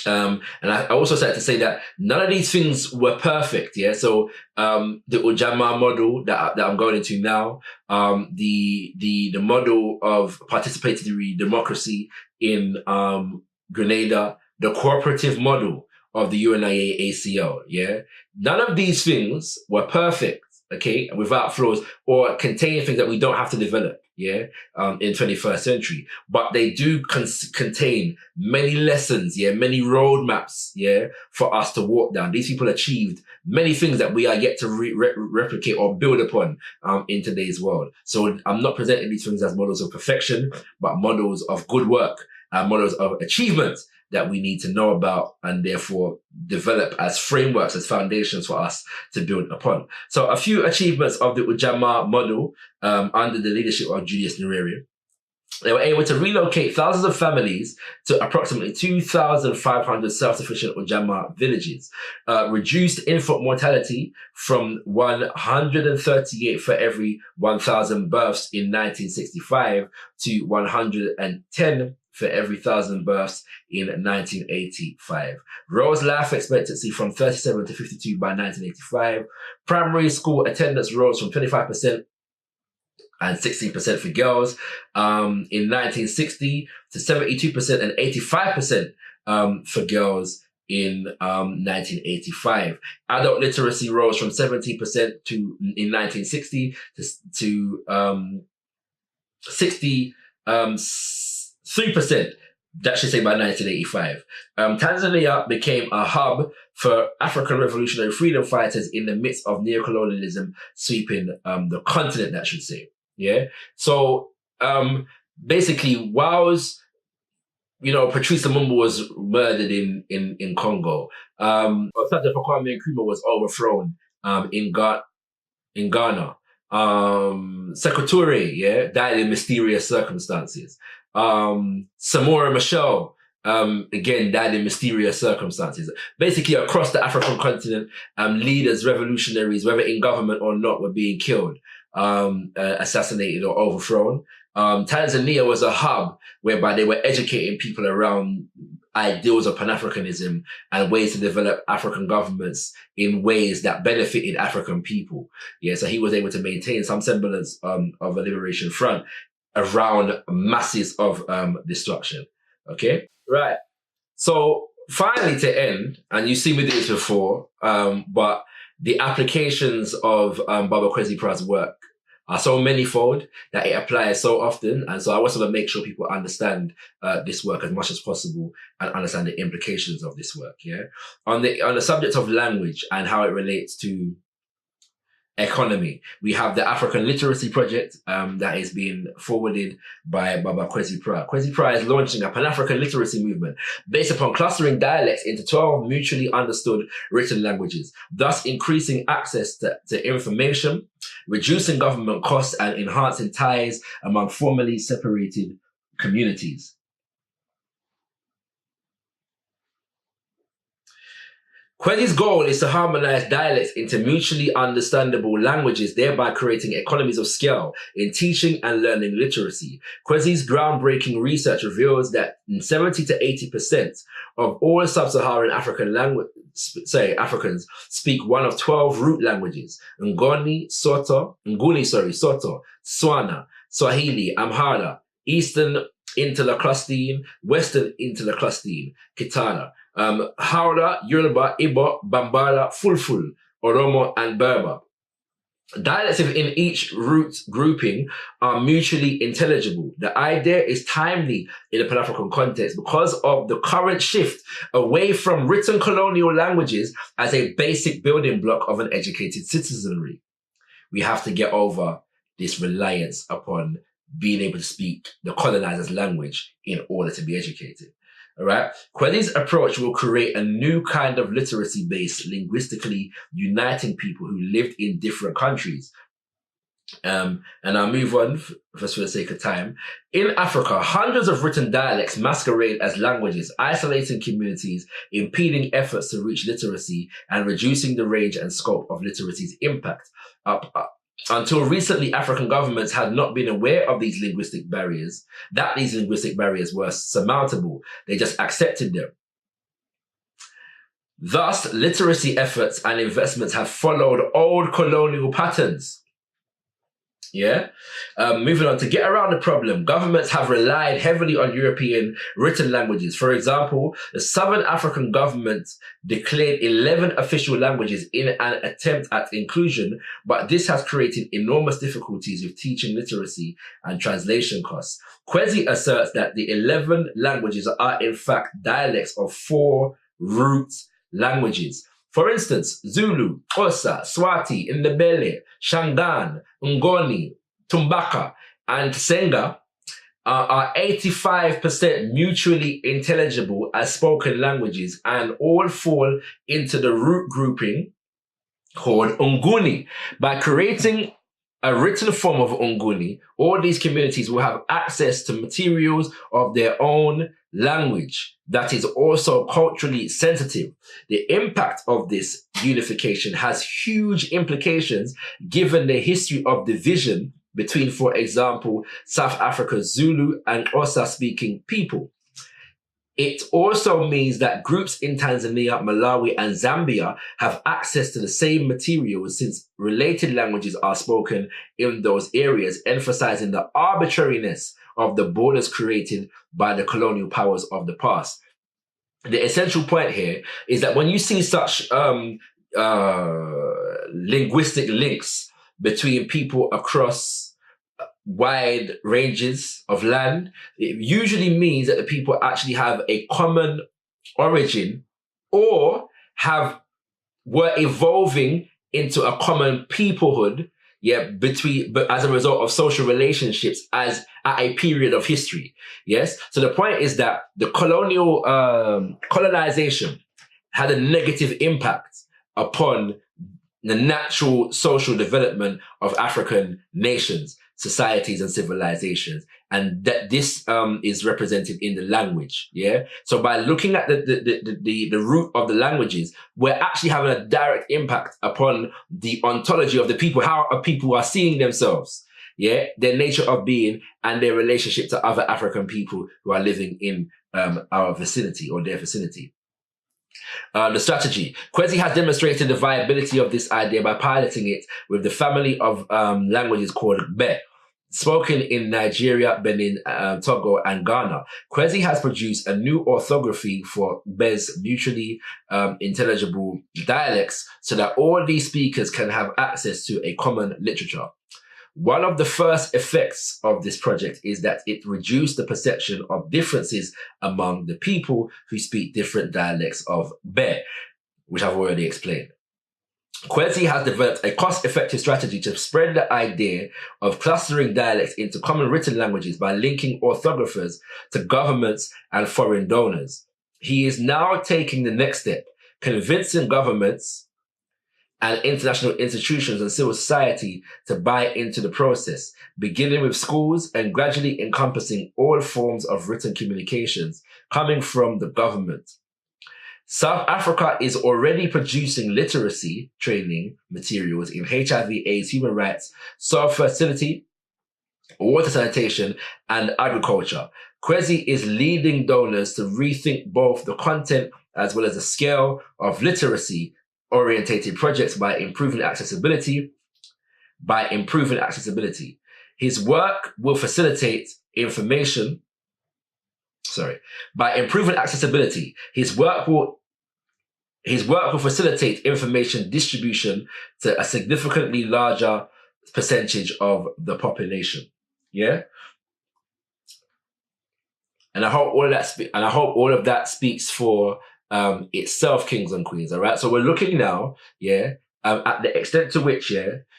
And I also said to say that none of these things were perfect, So the Ujamaa model that I'm going into now, the model of participatory democracy in Grenada, the cooperative model of the UNIA-ACL, none of these things were perfect, okay, without flaws, or contain things that we don't have to develop, in 21st century. But they do contain many lessons, many roadmaps, for us to walk down. These people achieved many things that we are yet to replicate or build upon in today's world. So I'm not presenting these things as models of perfection, but models of good work, models of achievement that we need to know about and therefore develop as frameworks, as foundations for us to build upon. So a few achievements of the Ujamaa model under the leadership of Julius Nyerere. They were able to relocate thousands of families to approximately 2,500 self-sufficient Ujamaa villages, reduced infant mortality from 138 for every 1,000 births in 1965 to 110 for every 1,000 births in 1985. Rose life expectancy from 37 to 52 by 1985. Primary school attendance rose from 25% and 16% for girls in 1960 to 72% and 85% for girls in 1985. Adult literacy rose from 17% in 1960 to 63%, that should say, by 1985. Tanzania became a hub for African revolutionary freedom fighters in the midst of neocolonialism sweeping the continent, that should say. So basically, whilst Patrice Lumumba was murdered in Congo, Osage Kwame Nkrumah was overthrown in Ghana. Sekou Touré, died in mysterious circumstances. Samora Machel, again, died in mysterious circumstances. Basically, across the African continent, leaders, revolutionaries, whether in government or not, were being killed, assassinated or overthrown. Tanzania was a hub whereby they were educating people around ideals of Pan-Africanism and ways to develop African governments in ways that benefited African people. So he was able to maintain some semblance of a liberation front around masses of destruction. Okay? Right. So finally, to end, and you've seen me do this before, but the applications of Baba Kwesi Pra's work are so manifold that it applies so often. And so I also want to make sure people understand this work as much as possible and understand the implications of this work. On the subject of language and how it relates to economy. We have the African Literacy Project that is being forwarded by Baba Kwesi Pra. Kwesi Pra is launching a Pan-African literacy movement based upon clustering dialects into 12 mutually understood written languages, thus increasing access to information, reducing government costs, and enhancing ties among formerly separated communities. Kwesi's goal is to harmonize dialects into mutually understandable languages, thereby creating economies of scale in teaching and learning literacy. Kwesi's groundbreaking research reveals that 70 to 80% of all sub-Saharan Africans speak one of 12 root languages: Nguni, Soto, Swana, Swahili, Amhara, Eastern Interlacustine, Western Interlacustine, Kitana, Hausa, Yoruba, Igbo, Bambara, Fulful, Oromo, and Berber. Dialects in each root grouping are mutually intelligible. The idea is timely in the Pan-African context because of the current shift away from written colonial languages as a basic building block of an educated citizenry. We have to get over this reliance upon being able to speak the colonizer's language in order to be educated. All right. Kwesi's approach will create a new kind of literacy base, linguistically uniting people who lived in different countries. And I'll move on just for the sake of time. In Africa, hundreds of written dialects masquerade as languages, isolating communities, impeding efforts to reach literacy, and reducing the range and scope of literacy's impact. Until recently, African governments had not been aware of these linguistic barriers, that these linguistic barriers were surmountable. They just accepted them. Thus, literacy efforts and investments have followed old colonial patterns. Yeah. Moving on, to get around the problem, governments have relied heavily on European written languages. For example, the Southern African government declared 11 official languages in an attempt at inclusion, but this has created enormous difficulties with teaching literacy and translation costs. Kwesi asserts that the 11 languages are in fact dialects of 4 root languages. For instance, Zulu, Xhosa, Swati, Ndebele, Shangaan, Ngoni, Tumbaka, and Senga are 85% mutually intelligible as spoken languages and all fall into the root grouping called Nguni. By creating a written form of Nguni, all these communities will have access to materials of their own language that is also culturally sensitive. The impact of this unification has huge implications given the history of division between, for example, South Africa's Zulu and Xhosa speaking people. It also means that groups in Tanzania, Malawi, and Zambia have access to the same materials since related languages are spoken in those areas, emphasizing the arbitrariness of the borders created by the colonial powers of the past. The essential point here is that when you see such linguistic links between people across wide ranges of land, it usually means that the people actually have a common origin or were evolving into a common peoplehood, but as a result of social relationships as at a period of history. Yes. So the point is that the colonization had a negative impact upon the natural social development of African nations, societies, and civilizations, and that this is represented in the language. Yeah. So by looking at the root of the languages, we're actually having a direct impact upon the ontology of the people, how people are seeing themselves. Yeah, their nature of being and their relationship to other African people who are living in our vicinity or their vicinity. The strategy. Kwesi has demonstrated the viability of this idea by piloting it with the family of languages called Be, spoken in Nigeria, Benin, Togo, and Ghana. Kwesi has produced a new orthography for Be's mutually intelligible dialects so that all these speakers can have access to a common literature. One of the first effects of this project is that it reduced the perception of differences among the people who speak different dialects of Be, which I've already explained. Kwesi has developed a cost-effective strategy to spread the idea of clustering dialects into common written languages by linking orthographers to governments and foreign donors. He is now taking the next step, convincing governments and international institutions and civil society to buy into the process, beginning with schools and gradually encompassing all forms of written communications coming from the government. South Africa is already producing literacy training materials in HIV/AIDS, human rights, soil fertility, water sanitation, and agriculture. Kwesi is leading donors to rethink both the content as well as the scale of literacy-orientated projects by improving accessibility. His work will facilitate information. By improving accessibility, his work will facilitate information distribution to a significantly larger percentage of the population. Yeah. And I hope all of that speaks for itself, kings and queens. All right. So we're looking now, at the extent to which,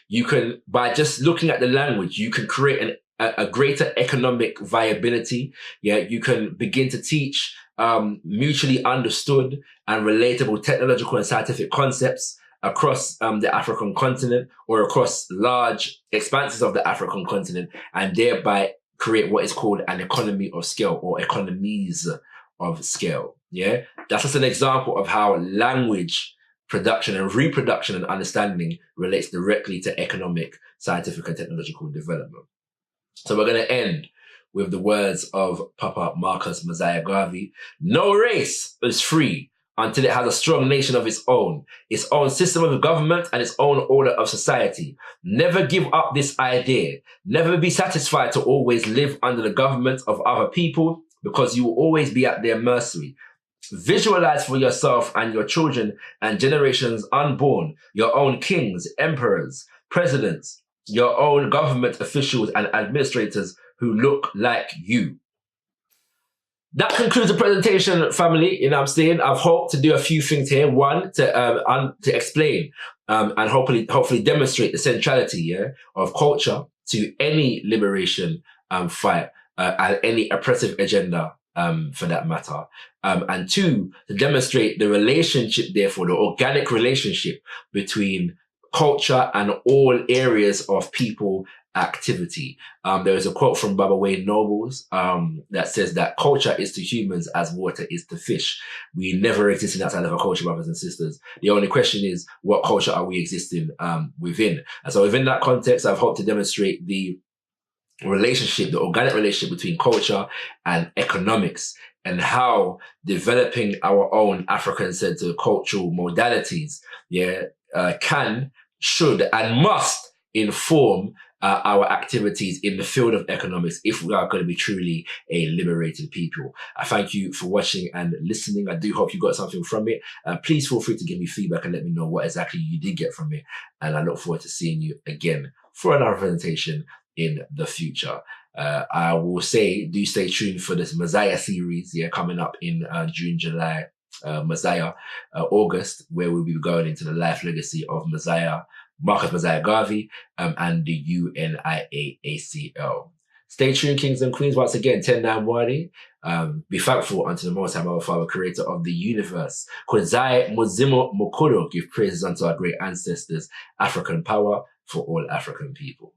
you can, by just looking at the language, you can create a greater economic viability. You can begin to teach mutually understood and relatable technological and scientific concepts across the African continent or across large expanses of the African continent, and thereby create what is called an economy of scale or economies of scale. Yeah, that's just an example of how language production and reproduction and understanding relates directly to economic, scientific, and technological development. So we're going to end with the words of Papa Marcus Mosiah Garvey. No race is free until it has a strong nation of its own system of government, and its own order of society. Never give up this idea. Never be satisfied to always live under the government of other people, because you will always be at their mercy. Visualize for yourself and your children and generations unborn your own kings, emperors, presidents, your own government officials and administrators who look like you. That concludes the presentation, family. You know what I'm saying? I've hoped to do a few things here. One, to explain and hopefully demonstrate the centrality of culture to any liberation fight and any oppressive agenda for that matter. And two, to demonstrate the relationship, therefore, the organic relationship between culture and all areas of people activity. There is a quote from Baba Wade Nobles that says that culture is to humans as water is to fish. We never exist outside of a culture, brothers and sisters. The only question is, what culture are we existing within? And so within that context, I've hoped to demonstrate the relationship, the organic relationship between culture and economics, and how developing our own African-centered cultural modalities can, should, and must inform our activities in the field of economics if we are going to be truly a liberated people. I thank you for watching and listening. I do hope you got something from it. Please feel free to give me feedback and let me know what exactly you did get from it. And I look forward to seeing you again for another presentation in the future. I will say, do stay tuned for this Mosiah series, coming up in June, July, Mosiah, August, where we'll be going into the life legacy of Marcus Mosiah Garvey, and the UNIAACL. Stay tuned, kings and queens. Once again, Tendai Mwari. Be thankful unto the Most High, our Father, creator of the universe. Kwesi Muzimo Mukuro. Give praises unto our great ancestors. African power for all African people.